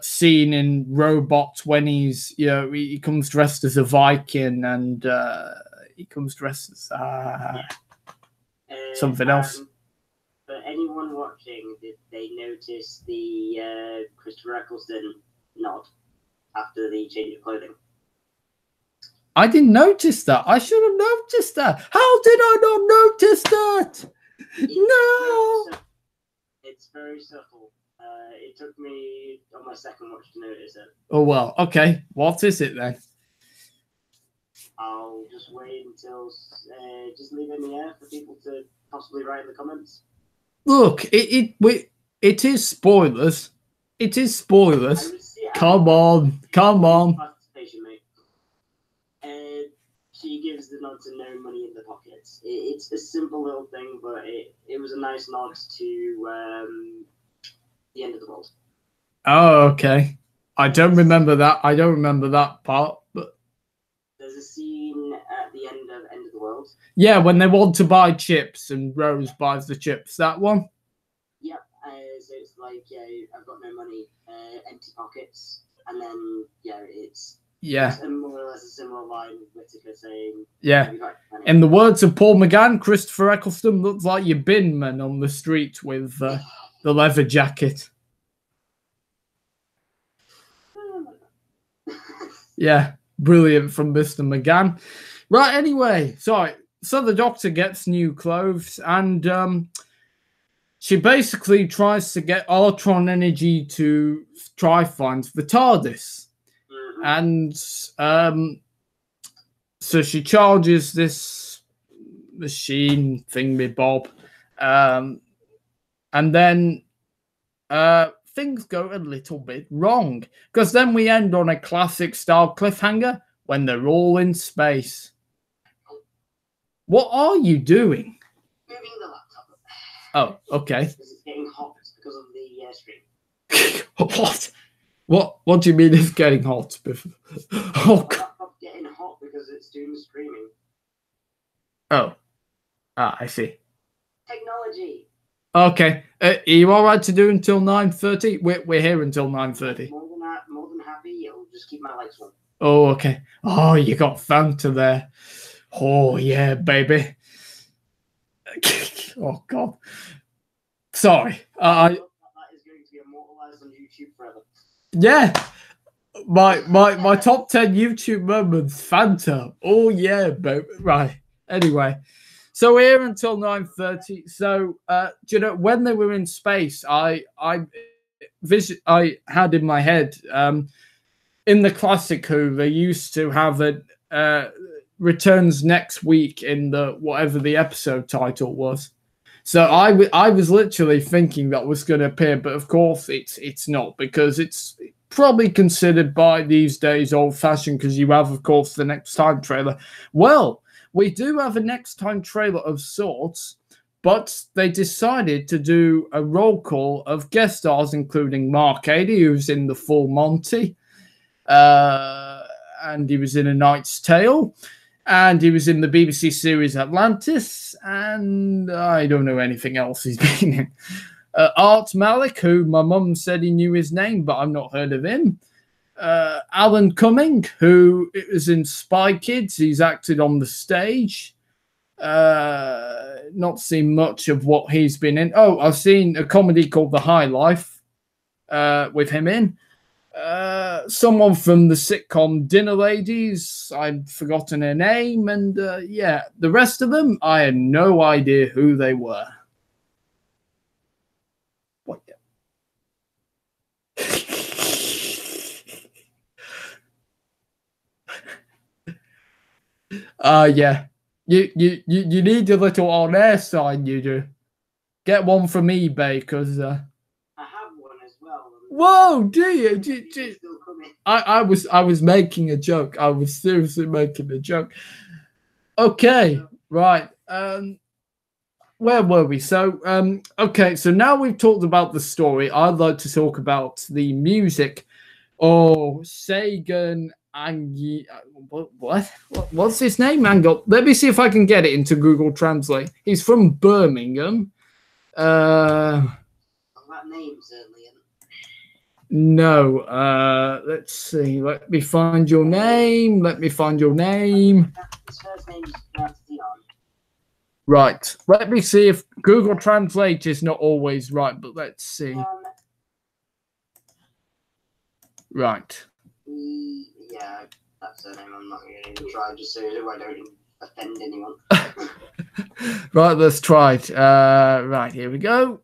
scene in Robot when he's, you know, he comes dressed as a Viking, and he comes dressed as something else. For anyone watching, did they notice the Christopher Eccleston nod after the change of clothing? I didn't notice that. I should have noticed that. How did I not notice that? It's very subtle. It took me on my second watch to notice it. Oh, well, okay. What is it then? I'll just wait until, just leave it in the air for people to possibly write in the comments. Look, it is spoilers. It is spoilers. Come on. She gives the nod to no money in the pockets. It's a simple little thing, but it was a nice nod to the end of the world. Oh, okay. I don't remember that. I don't remember that part, but there's a scene at the end of the World. Yeah, when they want to buy chips and Rose buys the chips. That one? Yep. So it's like, yeah, I've got no money, empty pockets, and then it's more or less a similar line with Whittaker saying, yeah. In the words of Paul McGann, Christopher Eccleston looks like your bin man on the street with the leather jacket. Yeah, brilliant from Mr. McGann. Right, anyway, so the Doctor gets new clothes, and she basically tries to get Artron energy to try find the TARDIS. And so she charges this machine thingy-bob, and then things go a little bit wrong, because then we end on a classic style cliffhanger when they're all in space. What are you doing? Moving the laptop. Oh, okay. It's getting hot because of the stream. What do you mean it's getting hot? Oh, the laptop's getting hot because it's doing the streaming. Oh. I see. Technology. Okay. Are you all right to do until 9:30? We're here until 9:30. More than happy. I'll just keep my lights on. Oh, okay. Oh, you got Fanta there. Oh, yeah, baby. Oh, God. Sorry. That is going to be immortalized on YouTube forever. Yeah. My top 10 YouTube moments, Fanta. Oh, yeah, baby. Right. Anyway. So we're here until 9:30. So, do you know, when they were in space, I had in my head, in the classic Who, they used to have a returns next week in the whatever the episode title was. So I was literally thinking that was going to appear, but of course it's not, because it's probably considered by these days old-fashioned, because you have, of course, the Next Time trailer. Well, we do have a Next Time trailer of sorts, but they decided to do a roll call of guest stars, including Mark Adey, who's in The Full Monty, and he was in A Knight's Tale, and he was in the BBC series Atlantis, and I don't know anything else he's been in. Art Malik, who my mum said he knew his name, but I've not heard of him. Alan Cumming, who is in Spy Kids. He's acted on the stage. Not seen much of what he's been in. Oh, I've seen a comedy called The High Life with him in. Someone from the sitcom Dinner Ladies. I'd forgotten her name. And yeah, the rest of them, I had no idea who they were. What? Yeah. You need a little on-air sign, you do. Get one from eBay, because... I have one as well. Whoa, do you? I was making a joke. I was seriously making a joke. Okay, right. Where were we? So, okay, so now we've talked about the story. I'd like to talk about the music. Oh, Sagan Angi. What's his name? Angle. Let me see if I can get it into Google Translate. He's from Birmingham. That name certainly isn't. No. Let's see. Let me find your name. His first name is Dion. Right. Let me see if Google Translate is not always right, but let's see. Right. Yeah, that's the name. I'm not going to even try, just so I don't offend anyone. Right, let's try it. Right, here we go.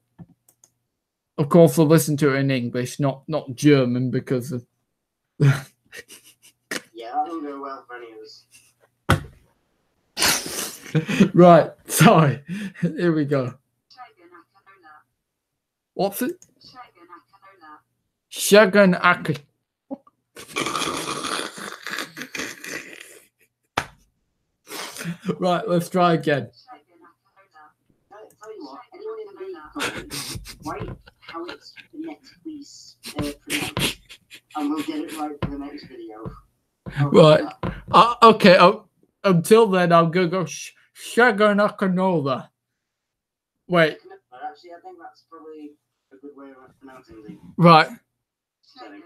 Of course, I'll listen to it in English, not German, because of... Yeah, that don't go well for any of us. Right, sorry. Here we go. What's it? Shagan Ak. Right, let's try again. Tell you what, anyone in the comments, write how it's phonetically pronounced, and we'll get it right for the next video. Right. Okay. Until then, I'm gonna go Shaganakanola. Wait. Actually, I think that's probably a good way of pronouncing it. Right. Cyan,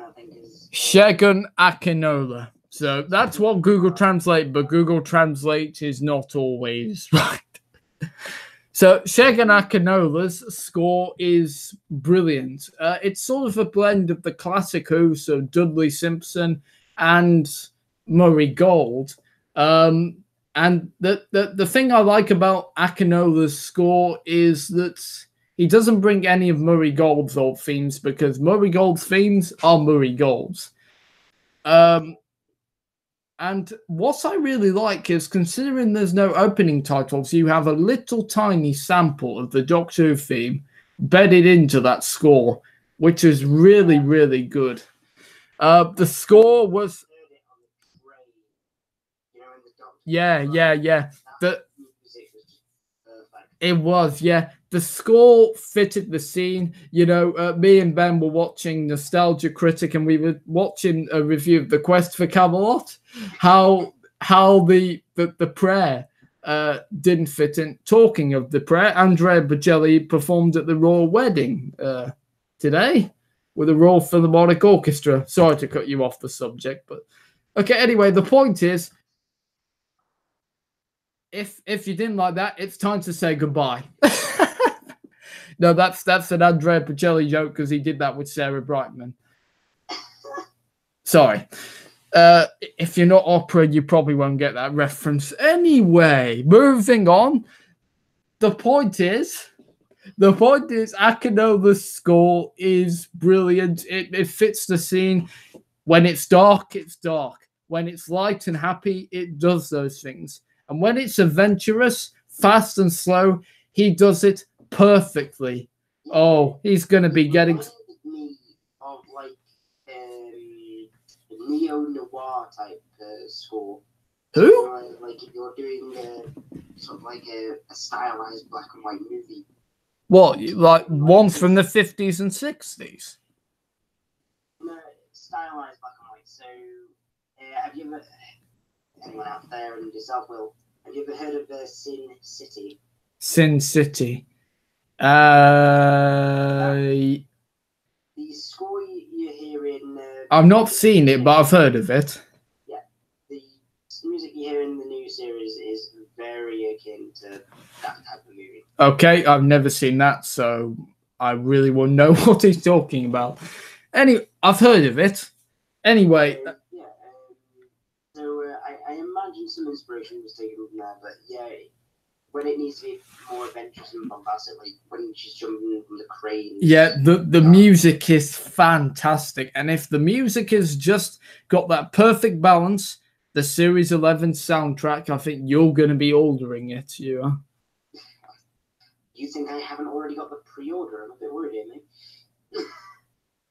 I think, is... Shegun Akinola. So that's what Google Translate, but Google Translate is not always right. So Shegun Akinola's score is brilliant. It's sort of a blend of the classic Who, so Dudley Simpson and Murray Gold. And the thing I like about Akinola's score is that he doesn't bring any of Murray Gold's old themes, because Murray Gold's themes are Murray Gold's. And what I really like is, considering there's no opening titles, you have a little tiny sample of the Doctor Who theme bedded into that score, which is really, really good. The score was... Yeah. It was, yeah. The score fitted the scene. You know, me and Ben were watching Nostalgia Critic, and we were watching a review of The Quest for Camelot. How the prayer didn't fit in. Talking of the prayer, Andrea Bocelli performed at the Royal Wedding today with the Royal Philharmonic Orchestra. Sorry to cut you off the subject, but okay. Anyway, the point is, if you didn't like that, it's time to say goodbye. No, that's an Andrea Bocelli joke, because he did that with Sarah Brightman. Sorry. If you're not opera, you probably won't get that reference. Anyway, moving on. The point is Akinola's score is brilliant. It fits the scene. When it's dark, it's dark. When it's light and happy, it does those things. And when it's adventurous, fast and slow, he does it perfectly. Oh, he's going to be getting... me of like neo-noir type score. Who? Like if you're doing sort of like a stylized black and white movie. What, like ones from the 50s and 60s? No, stylized black and white. So, have you ever... anyone out there and yourself, Will, have you ever heard of Sin City? Sin City. The score you hear in... I've not seen it, but I've heard of it. Yeah. The music you hear in the new series is very akin to that type of movie. Okay, I've never seen that, so I really won't know what he's talking about. Anyway, I've heard of it. Anyway... I imagine some inspiration was taken from there, but yeah, when it needs to be more adventurous and bombastic, like when she's jumping from the crane. Yeah, the music is fantastic, and if the music has just got that perfect balance, the Series 11 soundtrack, I think you're going to be ordering it. You think I haven't already got the pre-order? I'm a bit worried, mate.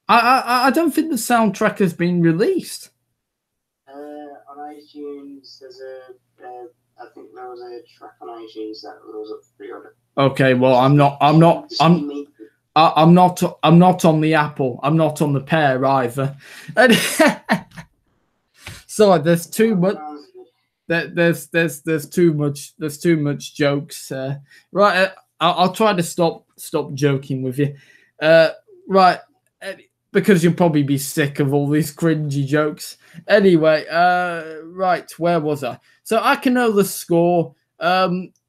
I don't think the soundtrack has been released. On iTunes, there's I think there was a track on iTunes that was up for pre-order. Okay, well, I'm not on the Apple. I'm not on the Pear either. Sorry, there's too much. There's too much jokes. Right, I'll try to stop joking with you. Right. Because you'll probably be sick of all these cringy jokes. Anyway, right, where was I? So Akinola's score,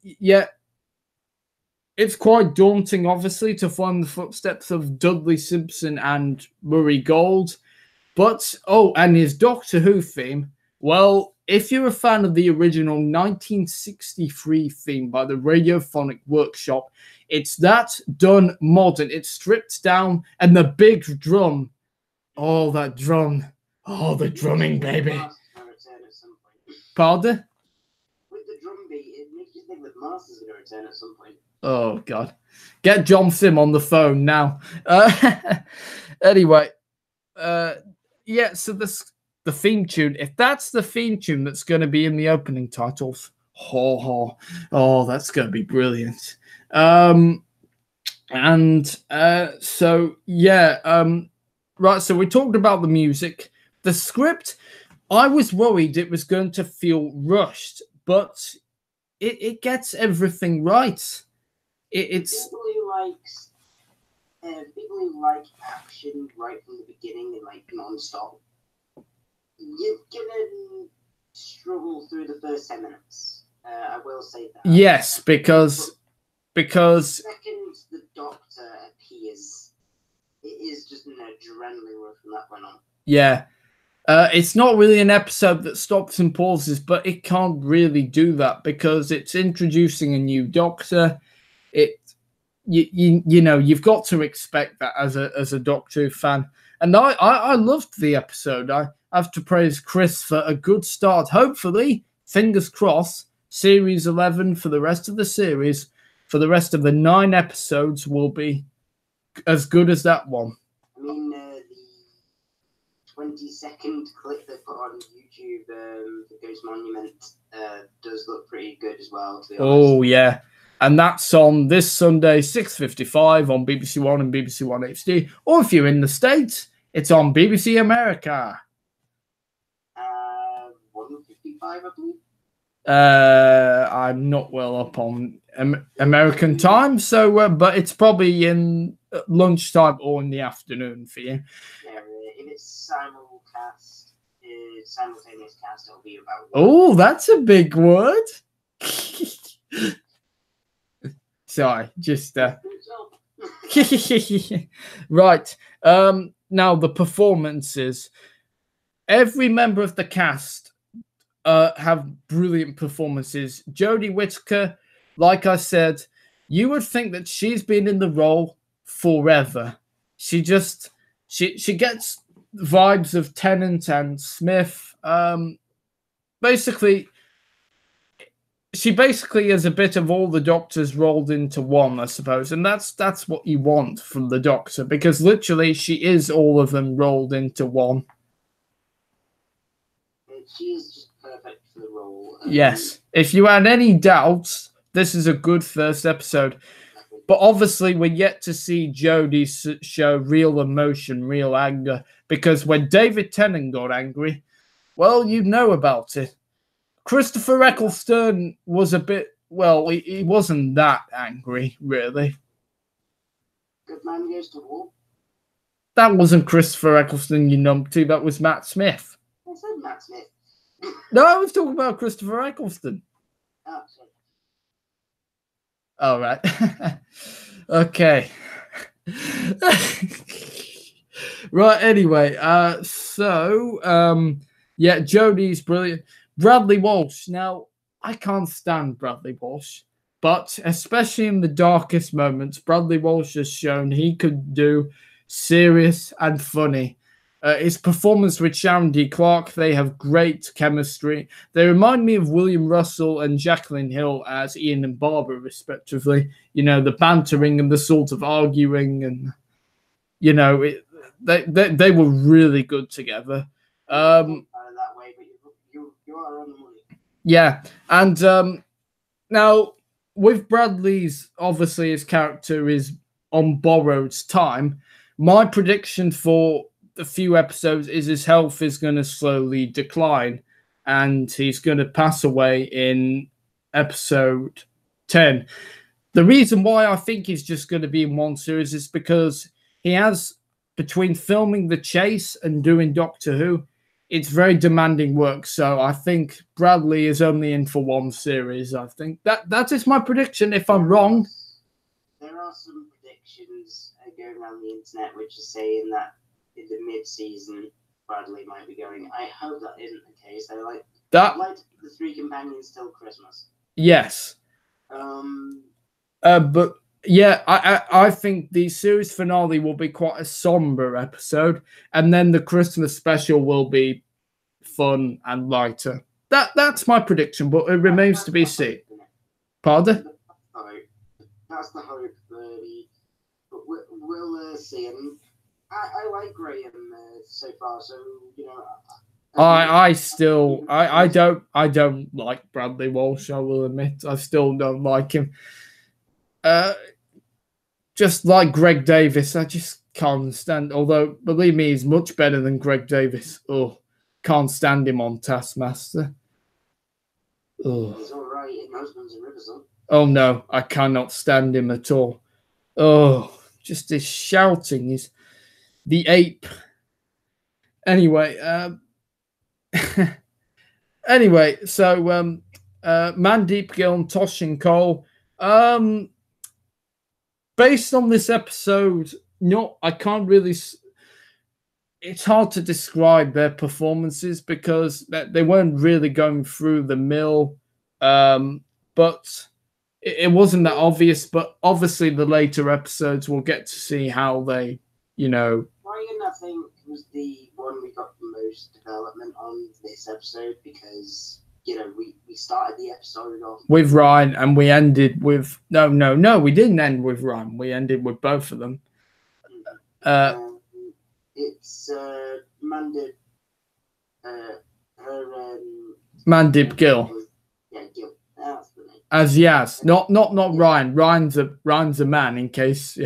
yeah, it's quite daunting, obviously, to follow in the footsteps of Dudley Simpson and Murray Gold. But, and his Doctor Who theme, well, if you're a fan of the original 1963 theme by the Radiophonic Workshop, it's that done modern. It's stripped down, and the big drum. Oh, that drum. Oh, the drumming, baby. Pardon? With the drum beat, it makes you think that Master's going to return at some point. Oh, God. Get John Sim on the phone now. Anyway, yeah, so the theme tune, if that's the theme tune that's going to be in the opening titles, that's going to be brilliant. So yeah, right, so we talked about the music. The script, I was worried it was going to feel rushed, but it gets everything right. It's like people who like action right from the beginning and like non-stop, you're gonna struggle through the first 10 minutes. I will say that. Yes, because the second the Doctor appears, it is just an adrenaline rush from that point on. Yeah. It's not really an episode that stops and pauses, but it can't really do that because it's introducing a new Doctor. You know, you've got to expect that as a Doctor Who fan. And I loved the episode. I have to praise Chris for a good start. Hopefully, fingers crossed, Series 11 for the rest of the series, for the rest of the 9 episodes, will be as good as that one. I mean, the 20-second clip they put on YouTube for Ghost Monument does look pretty good as well, to be honest. Oh, yeah. And that's on this Sunday, 6:55 on BBC One and BBC One HD. Or if you're in the States, it's on BBC America. 1:55, I believe. I'm not well up on American time, so but it's probably in lunchtime or in the afternoon for you. Yeah, if it's simultaneous cast, it'll be about. Oh, that's a big word. Sorry, just right. Now the performances. Every member of the cast have brilliant performances. Jodie Whittaker, like I said, you would think that she's been in the role forever. She gets vibes of Tennant and Smith. She basically is a bit of all the Doctors rolled into one, I suppose, and that's what you want from the Doctor, because literally she is all of them rolled into one. She is just perfect for the role. Yes. If you had any doubts, this is a good first episode. But obviously, we're yet to see Jodie show real emotion, real anger, because when David Tennant got angry, well, you know about it. Christopher Eccleston was a bit, well, he wasn't that angry, really. Good man goes to war. That wasn't Christopher Eccleston, you numpty. That was Matt Smith. I said Matt Smith. No, I was talking about Christopher Eccleston. Oh, sorry. All right. Okay. Right, anyway. Yeah, Jodie's brilliant. Bradley Walsh. Now, I can't stand Bradley Walsh, but especially in the darkest moments, Bradley Walsh has shown he could do serious and funny. His performance with Sharon D. Clarke, they have great chemistry. They remind me of William Russell and Jacqueline Hill as Ian and Barbara, respectively. You know, the bantering and the sort of arguing, and you know, they were really good together. That way, but you are on the money. Yeah, and now with Bradley's, obviously his character is on borrowed time. My prediction for a few episodes is his health is going to slowly decline and he's going to pass away in episode 10. The reason why I think he's just going to be in one series is because he has, between filming The Chase and doing Doctor Who, it's very demanding work. So I think Bradley is only in for one series. I think that is my prediction. If I'm wrong, there are some predictions going around the internet which are saying that in the mid-season, Bradley might be going. I hope that isn't the case. They like the Three Companions till Christmas. Yes. But yeah, I think the series finale will be quite a somber episode, and then the Christmas special will be fun and lighter. That's my prediction, but it remains to be seen. Pardon? That's the hope. But we'll see. And I like Graham so far, so you know. I don't like Bradley Walsh. I will admit, I still don't like him. Just like Greg Davis, I just can't stand. Although, believe me, he's much better than Greg Davis. Oh, can't stand him on Taskmaster. Oh, he's all right in Husbands and Rivers. Oh no, I cannot stand him at all. Oh, just this shouting is the ape. Anyway, so Mandeep Gill and Toshin Cole. Based on this episode, I can't really. It's hard to describe their performances because they weren't really going through the mill. But it wasn't that obvious. But obviously, the later episodes we'll get to see how they, Ryan, I think, was the one we got the most development on this episode because we started the episode off with Ryan and we ended with no, we didn't end with Ryan. We ended with both of them. It's Mandip. Mandip Gill. Yeah, Gill. That's the name. As Yaz, not Ryan. Ryan's a man. In case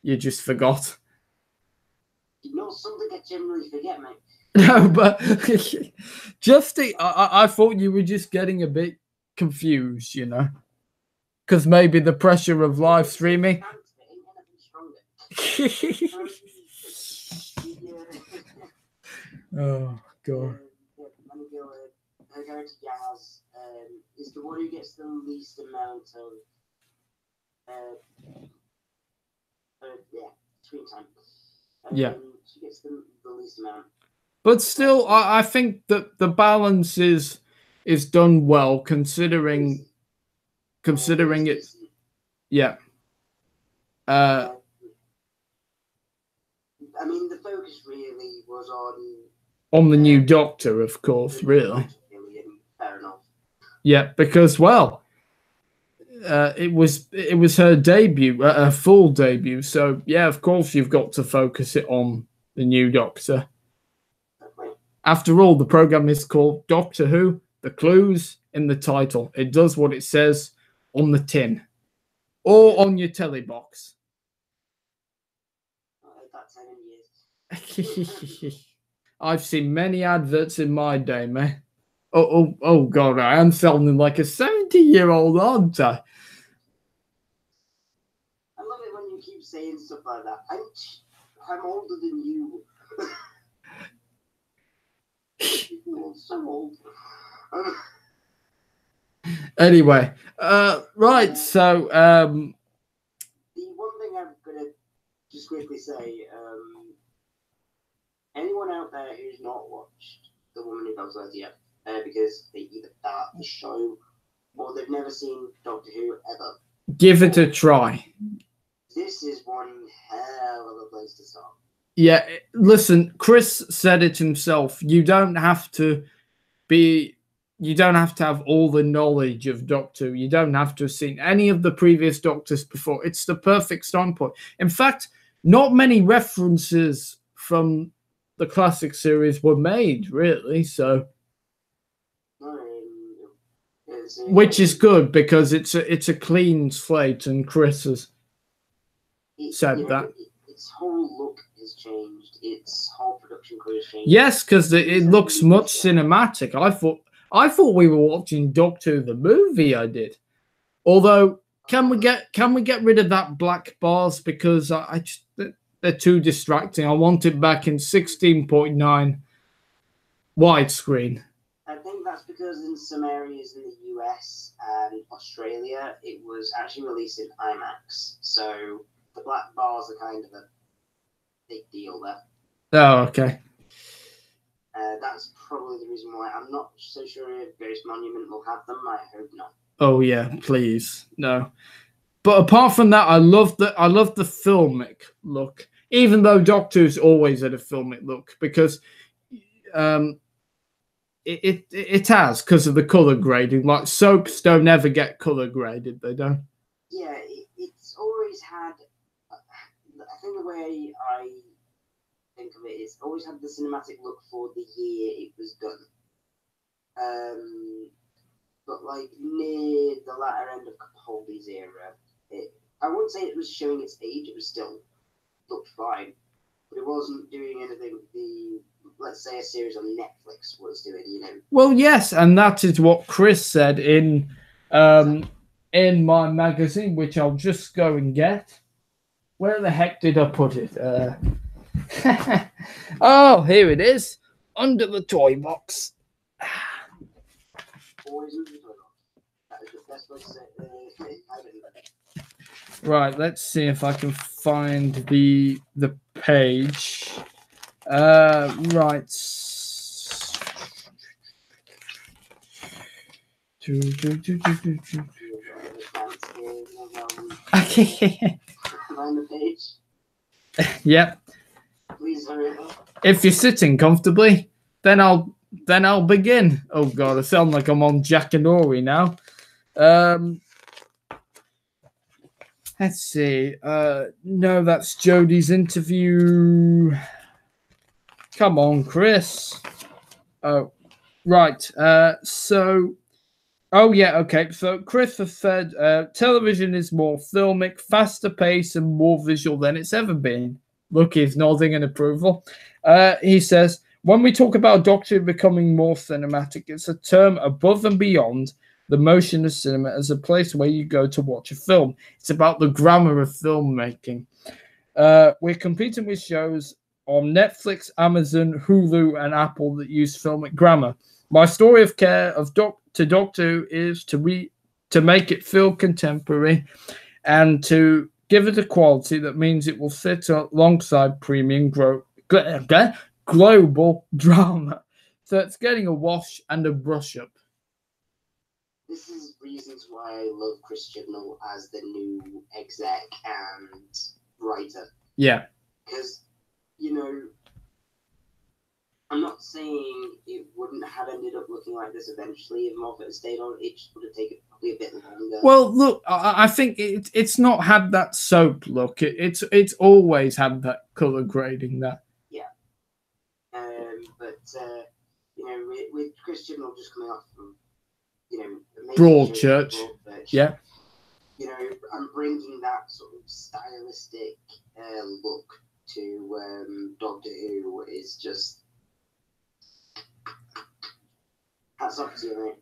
you just forgot. Not something I generally forget, mate. No, but I thought you were just getting a bit confused, because maybe the pressure of live streaming. Oh God. Her character Yaz is the one who gets the least amount of screen time. She gets the least amount. But still, I think that the balance is done well considering it. Yeah. I mean, the focus really was on the new Doctor, of course, really. Fair enough. Yeah, because it was her debut, her full debut. So yeah, of course you've got to focus it on the new Doctor. After all, the program is called Doctor Who. The clues in the title. It does what it says on the tin or on your telly box. I've seen many adverts in my day, man. Oh God, I am sounding like a 70-year-old, aren't I? I love it when you keep saying stuff like that. I'm older than you. You're so old. Anyway, right, so the one thing I'm gonna just quickly say, anyone out there who's not watched The Woman Who Bugs Earth yet, because they either start the show or they've never seen Doctor Who ever, give it a try. This is one hell of a place to start. Yeah, listen, Chris said it himself. You don't have to have all the knowledge of Doctor Who. You don't have to have seen any of the previous Doctors before. It's the perfect starting point. In fact, not many references from the classic series were made, really. So, which is good because it's a clean slate, and Chris has said that. Its whole look has changed. Its whole production crew has changed. Yes, because it looks much cinematic. I thought we were watching Doctor Who the movie. I did. Although, can we get rid of that black bars because they're too distracting. I want it back in 16.9 widescreen. I think that's because in some areas in the US and Australia, it was actually released in IMAX. So the black bars are kind of a big deal there. Oh, okay. That's probably the reason why. I'm not so sure if Ghost Monument will have them. I hope not. Oh yeah, please no. But apart from that, I love the filmic look. Even though Doctor Who's always had a filmic look, because it has because of the color grading. Like soaps don't ever get color graded. They don't. Yeah, it's always had. I think the way I think of it is always had the cinematic look for the year it was done. But like near the latter end of Capaldi's era, I wouldn't say it was showing its age. It was still looked fine, but it wasn't doing anything let's say a series on Netflix was doing. Well, yes, and that is what Chris said in my magazine, which I'll just go and get. Where the heck did I put it? Oh, here it is. Under the toy box. Always under the toy box. That is the best way to say it. Right, let's see if I can find the page. Right. Find the page. Yep. Please hurry up. If you're sitting comfortably, then I'll begin. Oh God, I sound like I'm on Jack and Ori now. Let's see. No, that's Jodie's interview. Come on, Chris. Oh, right. So, oh yeah, okay. So Chris has said television is more filmic, faster pace, and more visual than it's ever been. Look, he's nodding in approval. He says, when we talk about Doctor Who becoming more cinematic, it's a term above and beyond the motion of cinema as a place where you go to watch a film. It's about the grammar of filmmaking. We're competing with shows on Netflix, Amazon, Hulu, and Apple that use filmic grammar. My story of care of to Doctor Who is to make it feel contemporary and to give it a quality that means it will sit alongside premium global drama. So it's getting a wash and a brush up. This is reasons why I love Chris Chibnall as the new exec and writer. Yeah. Because, you know, I'm not saying it wouldn't have ended up looking like this eventually if Moffat had stayed on. It just would have taken probably a bit longer. Well, look, I think it's not had that soap look. It's always had that colour grading there. Yeah. But you know, with Chris Chibnall just coming off from, you know, Broadchurch. Yeah. You know, I'm bringing that sort of stylistic look to Doctor Who is just hats off to you, mate.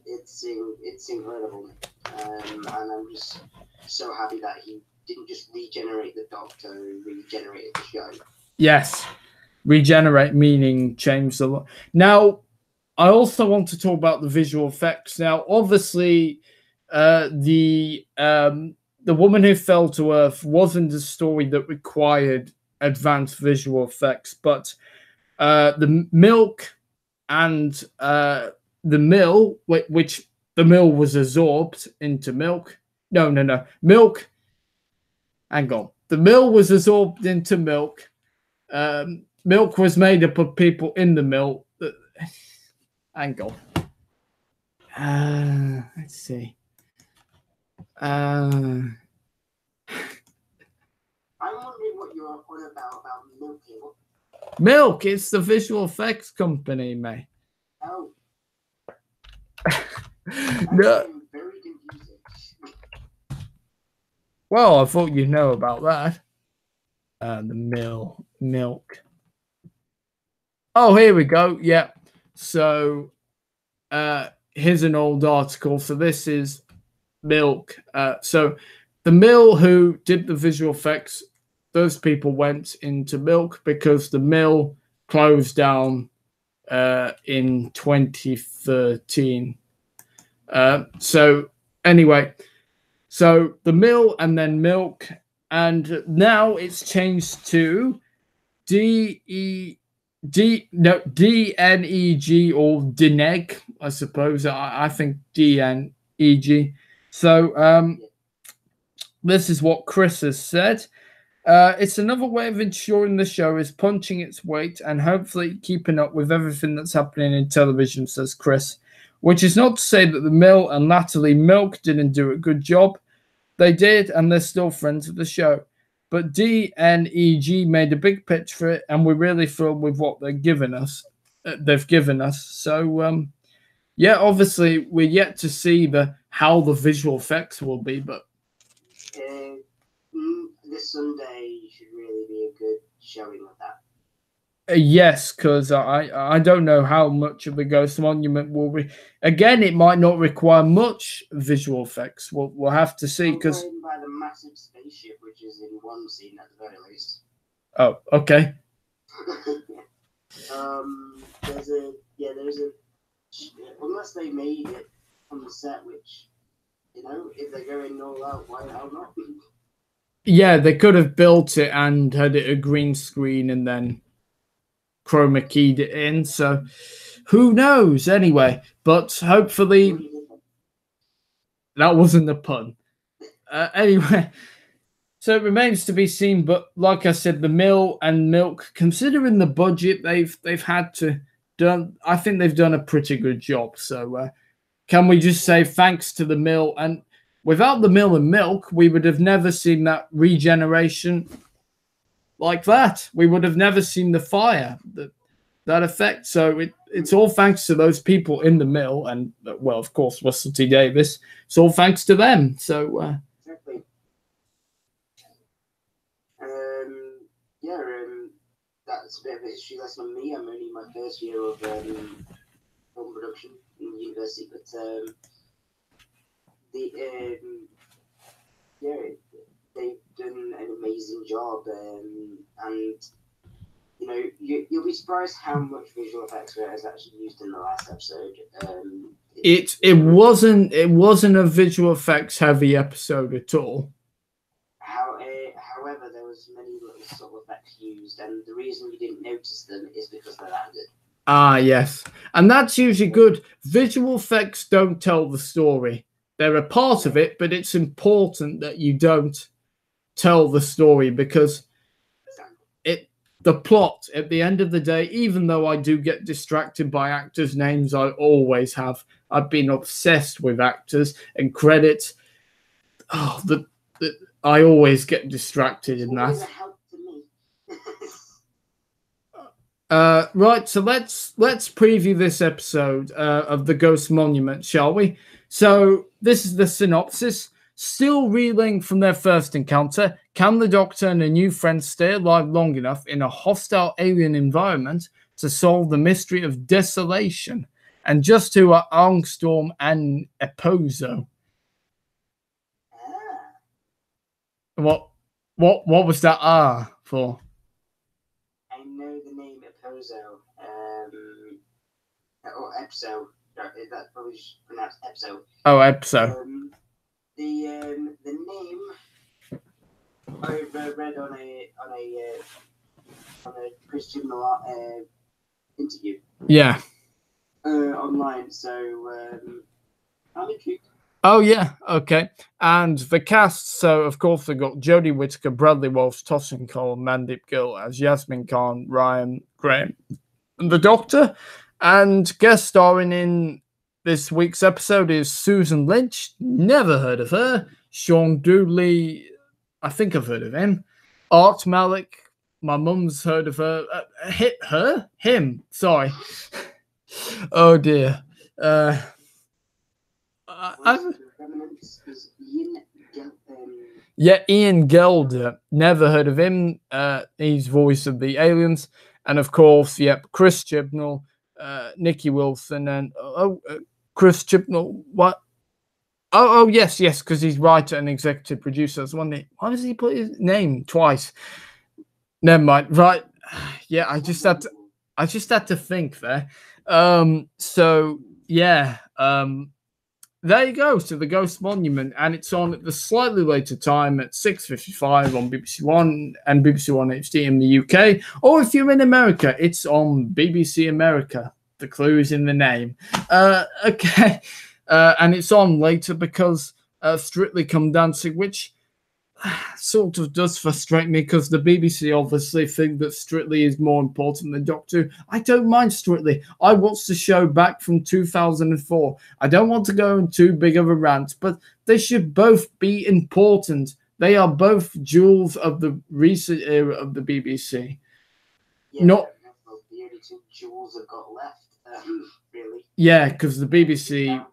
It's incredible, and I'm just so happy that he didn't just regenerate the Doctor, regenerated the show. Yes, regenerate meaning change a lot. Now, I also want to talk about the visual effects. Now, obviously, the woman who fell to Earth wasn't a story that required advanced visual effects, but the Milk and the Mill, which the Mill was absorbed into Milk. No. Milk. Hang on. The Mill was absorbed into Milk. Milk was made up of people in the Mill. Hang on. Let's see. I'm wondering what you're on about milking. Milk, it's the visual effects company, mate. Oh. No. Very confusing. Well, I thought you'd know about that. The milk. Oh, here we go. Yeah. So, here's an old article. So this is Milk. So the Mill who did the visual effects, those people went into Milk because the Mill closed down in 2013. So anyway, so the Mill and then Milk, and now it's changed to DNEG or DNEG, I suppose. I think DNEG. So this is what Chris has said. It's another way of ensuring the show is punching its weight and hopefully keeping up with everything that's happening in television, says Chris. Which is not to say that the Mill and latterly Milk didn't do a good job. They did, and they're still friends of the show. But DNEG made a big pitch for it, and we're really thrilled with what they've given us. So, yeah, obviously, we're yet to see how the visual effects will be, but this Sunday should really be a good showing of that. Yes, because I don't know how much of the Ghost Monument will be. Again, it might not require much visual effects. We'll have to see. Because by the massive spaceship, which is in one scene at the very least. Oh, okay. There's a unless they made it on the set, which, you know, if they're going all out, why the hell not? Yeah, they could have built it and had it a green screen and then chroma keyed it in. So who knows? Anyway, but hopefully that wasn't a pun. Anyway, so it remains to be seen. But like I said, the mill and milk, considering the budget they've had to done, I think they've done a pretty good job. So can we just say thanks to the mill? And without the mill and milk, we would have never seen that regeneration like that. We would have never seen the fire, that effect. So it's all thanks to those people in the mill, and well, of course, Russell T Davies. It's all thanks to them. So Exactly. That's a bit of a history lesson on me. I'm only in my first year of film production in university, but they've done an amazing job, and you know, you'll be surprised how much visual effects were actually used in the last episode. it wasn't a visual effects heavy episode at all. However, there was many little subtle effects used, and the reason you didn't notice them is because they're that good. Ah, yes, and that's usually good. Visual effects don't tell the story. They're a part of it, but it's important that you don't tell the story, because the plot at the end of the day, even though I do get distracted by actors' names, I always have. I've been obsessed with actors and credits. Oh, I always get distracted in that. Help to me. Right, so let's preview this episode of The Ghost Monument, shall we? So this is the synopsis. Still reeling from their first encounter, can the Doctor and a new friend stay alive long enough in a hostile alien environment to solve the mystery of desolation? And just who are Armstrong and Epozo? What was that R for? I know the name Epozo. Or Epso. That's probably pronounced Epso. Oh, Epso. The name I've read on a Christian interview. Yeah. Online, so I'm intrigued. Oh yeah, okay. And the cast, so of course they've got Jodie Whittaker, Bradley Walsh, Tosin Cole, Mandeep Gill as Yasmin Khan, Ryan Graham, and the Doctor. And guest starring in this week's episode is Susan Lynch. Never heard of her. Sean Dooley, I think I've heard of him. Art Malik, my mum's heard of her. Him, sorry. Oh dear. Ian Gelder. Never heard of him. He's voice of the aliens. And of course, Chris Chibnall, Nikki Wilson, and Chris Chibnall. What? Oh, yes, because he's writer and executive producer. I was wondering, why does he put his name twice? Never mind. Right. Yeah, I just had to think there. There you go. So The Ghost Monument, and it's on at the slightly later time at 6:55 on BBC One and BBC One HD in the UK. Or if you're in America, it's on BBC America. The clue is in the name. Okay. And it's on later because Strictly Come Dancing, which sort of does frustrate me because the BBC obviously think that Strictly is more important than Doctor Who. I don't mind Strictly. I watched the show back from 2004. I don't want to go in too big of a rant, but they should both be important. They are both jewels of the recent era of the BBC. Yeah, not the only two jewels I've got left, really. Yeah, because the BBC...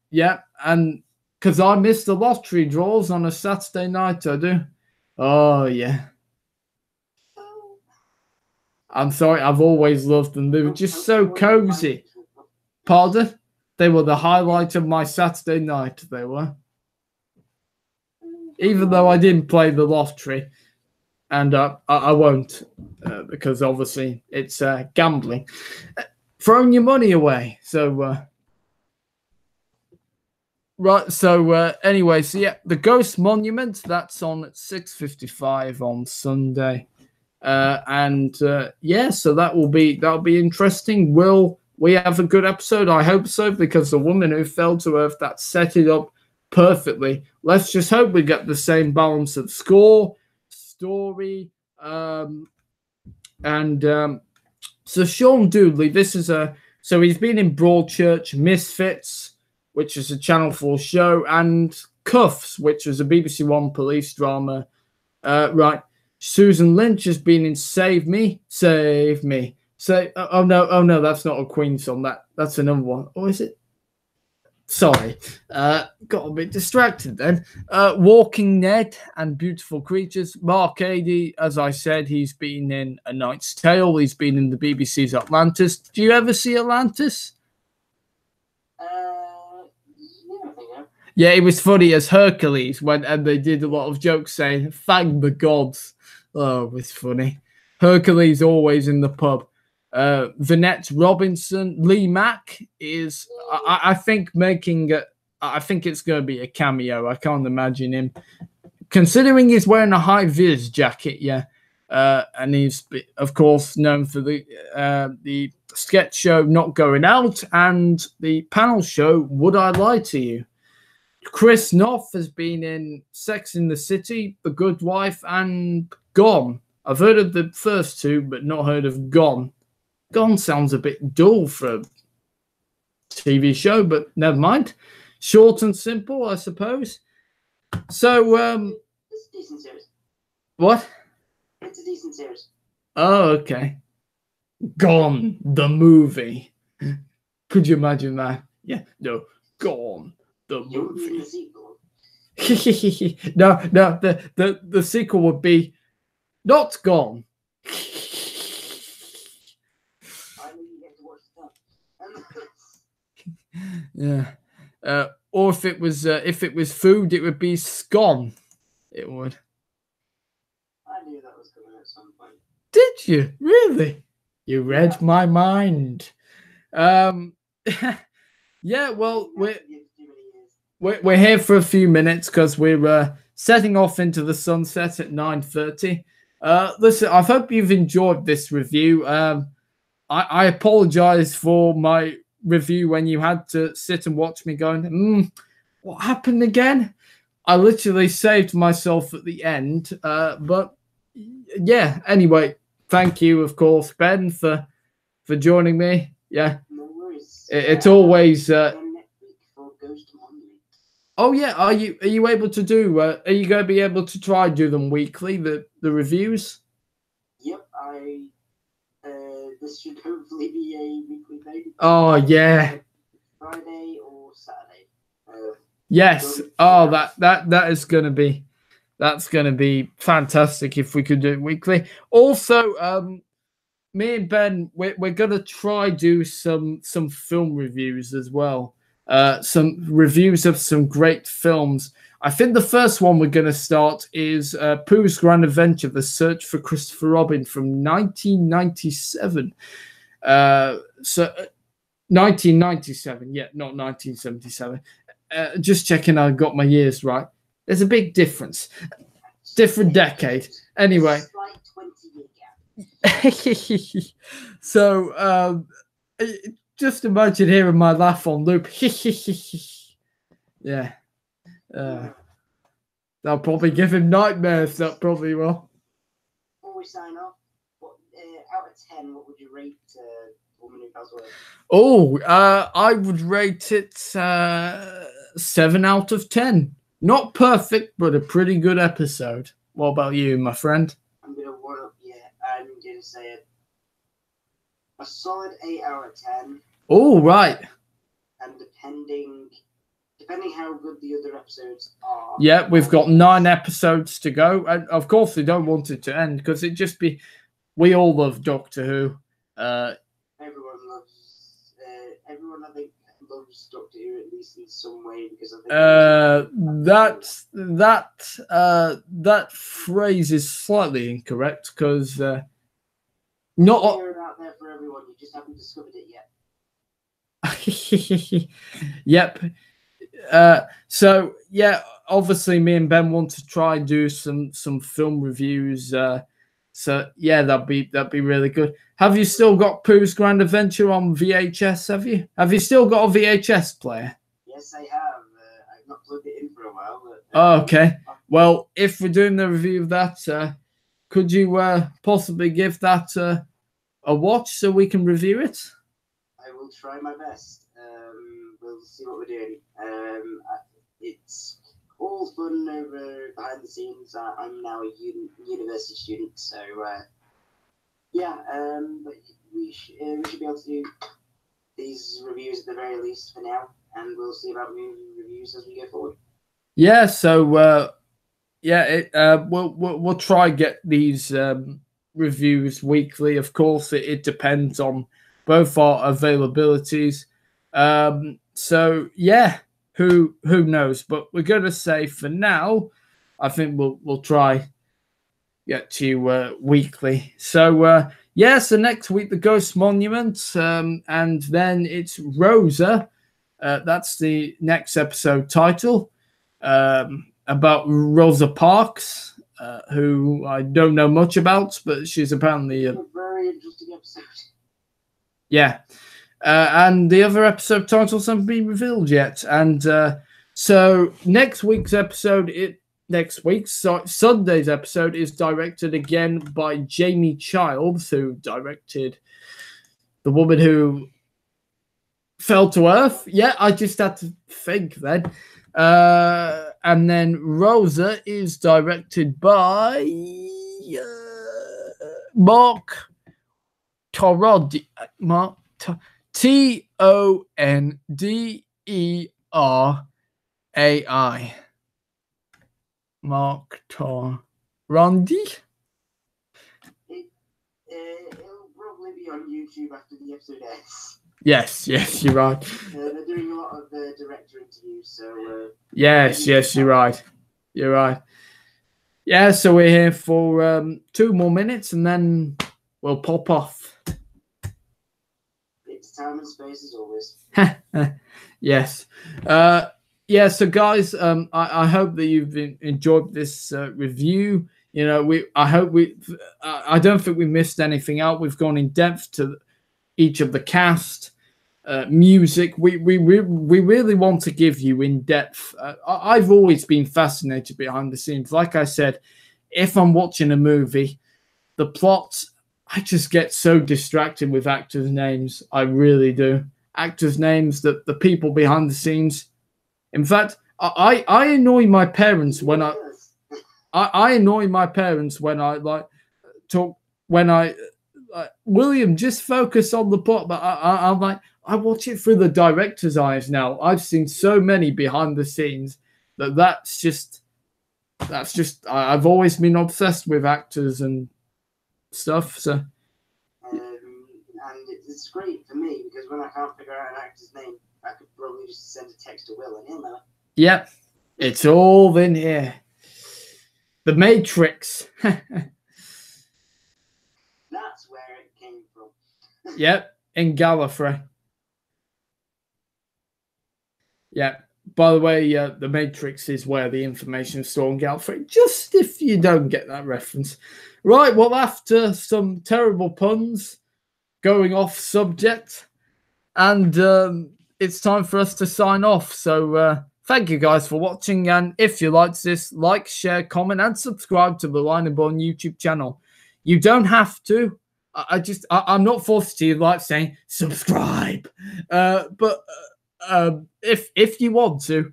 Yeah, and because I missed the lottery draws on a Saturday night, I do. Oh, yeah. I'm sorry, I've always loved them. They were just so cozy. Pardon? They were the highlight of my Saturday night, they were. even though I didn't play the lottery, and I won't, because obviously it's gambling, throwing your money away. So, right. So, anyway, so yeah, the Ghost Monument, that's on at 6:55 on Sunday, and yeah, so that'll be interesting. Will we have a good episode? I hope so, because the woman who fell to earth, that set it up perfectly. Let's just hope we get the same balance of score, story, and so Sean Doodley, this is so he's been in Broadchurch, Misfits, which is a Channel 4 show, and Cuffs, which was a BBC One police drama. Right. Susan Lynch has been in Save Me. Oh no, that's not a Queen song. That's another one. Or is it? Sorry. Got a bit distracted then. Walking Ned and Beautiful Creatures. Mark Adey, as I said, he's been in A Knight's Tale. He's been in the BBC's Atlantis. Do you ever see Atlantis? Yeah, it was funny as Hercules and they did a lot of jokes saying, "Thank the gods." Oh, it was funny. Hercules always in the pub. Vanette Robinson, Lee Mack is, I think I think it's going to be a cameo. I can't imagine him, considering he's wearing a high vis jacket. Yeah, and he's of course known for the sketch show Not Going Out and the panel show Would I Lie to You. Chris Noth has been in Sex in the City, The Good Wife, and Gone. I've heard of the first two, but not heard of Gone. Gone sounds a bit dull for a TV show, but never mind. Short and simple, I suppose. So, it's a decent series. What? It's a decent series. Oh, okay. Gone, the movie. Could you imagine that? Yeah, no, Gone. The movie. The sequel. No, the sequel would be Not Gone. I know you get to watch that. Yeah. Or if it was food, it would be scone. It would. I knew that was coming at some point. Did you really? You read my mind. Yeah. Well, we're here for a few minutes because we're setting off into the sunset at 9:30. Listen, I hope you've enjoyed this review. I apologize for my review when you had to sit and watch me going, what happened again? I literally saved myself at the end. But yeah, anyway, thank you, of course, Ben, for joining me. Yeah. No worries. It's always Oh yeah, are you able to do are you going to be able to try do them weekly, the reviews? Yep, this should hopefully be a weekly thing. Oh yeah. Friday or Saturday. Yes. Oh, that is going to be fantastic if we could do it weekly. Also, me and Ben, we're going to try do some film reviews as well. Some reviews of some great films. I think the first one we're going to start is Pooh's Grand Adventure: The Search for Christopher Robin from 1997. So 1997, yeah, not 1977. Just checking I got my years right. There's a big difference. Different decade. Anyway. Like 20 year gap. So, just imagine hearing my laugh on loop. Yeah. That'll probably give him nightmares. That probably will. Before we sign off, out of 10, what would you rate Woman Who Fell to Earth? Oh, I would rate it 7 out of 10. Not perfect, but a pretty good episode. What about you, my friend? I'm going to one up, yeah. I'm going to say a solid 8 out of 10. Oh, right. And depending how good the other episodes are. Yeah, we've got 9 episodes to go. And of course, we don't want it to end because it'd just be. We all love Doctor Who. Everyone, I think, loves Doctor Who at least in some way because I think that phrase is slightly incorrect because not out there for everyone. You just haven't discovered it yet. Yep. So yeah, obviously me and Ben want to try and do some film reviews. So yeah, that'd be really good. Have you still got Pooh's Grand Adventure on VHS? Have you still got a VHS player? Yes, I have. I've not plugged it in for a while. But, okay. Well, if we're doing the review of that, could you possibly give that a watch so we can review it? I will try my best. We'll see what we're doing. It's all fun over behind the scenes. I'm now a university student, so yeah. But we should be able to do these reviews at the very least for now, and we'll see about movie reviews as we go forward. Yeah. So we'll try get these reviews weekly. Of course, it depends on both our availabilities. So yeah, who knows? But we're gonna say for now, I think we'll try get to you weekly. So yeah, so next week the Ghost Monument, and then it's Rosa. That's the next episode title, about Rosa Parks, who I don't know much about, but she's apparently a very interesting episode. Yeah. And the other episode titles haven't been revealed yet. And so next week's episode, Sunday's episode is directed again by Jamie Childs, who directed The Woman Who Fell to Earth. Yeah, I just had to think then. And then Rosa is directed by Mark Torodi. Tonderai. Mark Torondi. It'll probably be on YouTube after the episode ends. Yes, you're right. They're doing a lot of director interviews, so. Yes, you're right. You're right. Yeah, so we're here for 2 more minutes, and then we'll pop off. Time and space as always. Yes. Yeah, so guys, I hope that you've enjoyed this review. You know, I don't think we missed anything out. We've gone in depth to each of the cast, music. We really want to give you in depth. I've always been fascinated behind the scenes. Like I said, if I'm watching a movie, the plot, I just get so distracted with actors' names. I really do. Actors' names, the people behind the scenes. In fact, I annoy my parents when I annoy my parents when I talk when I William, just focus on the plot. But I'm like, I watch it through the director's eyes now. I've seen so many behind the scenes that's just I've always been obsessed with actors and stuff. So and it's great for me because when I can't figure out an actor's name, I could probably just send a text to Will and he'll know. Yep, it's all in here. The Matrix. That's where it came from. Yep, in Gallifrey. Yeah. By the way, the Matrix is where the information is stored in Gallifrey. Just if you don't get that reference. Right, well, after some terrible puns, going off subject, and it's time for us to sign off. So thank you guys for watching, and if you liked this, like, share, comment, and subscribe to the Line and Bone YouTube channel. You don't have to. I'm not forced to, like saying subscribe, but if you want to,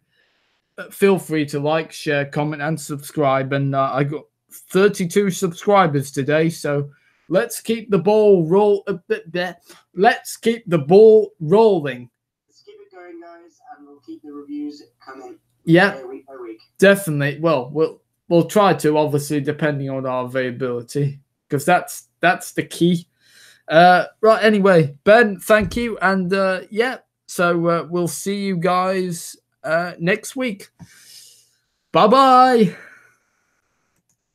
feel free to like, share, comment, and subscribe. And I got 32 subscribers today, so let's keep the ball Let's keep the ball rolling. Let's keep it going, guys, and we'll keep the reviews coming. Yeah, week by week. Definitely. Well, we'll try to, obviously, depending on our availability, because that's the key. Right. Anyway, Ben, thank you, and yeah, So we'll see you guys next week. Bye-bye.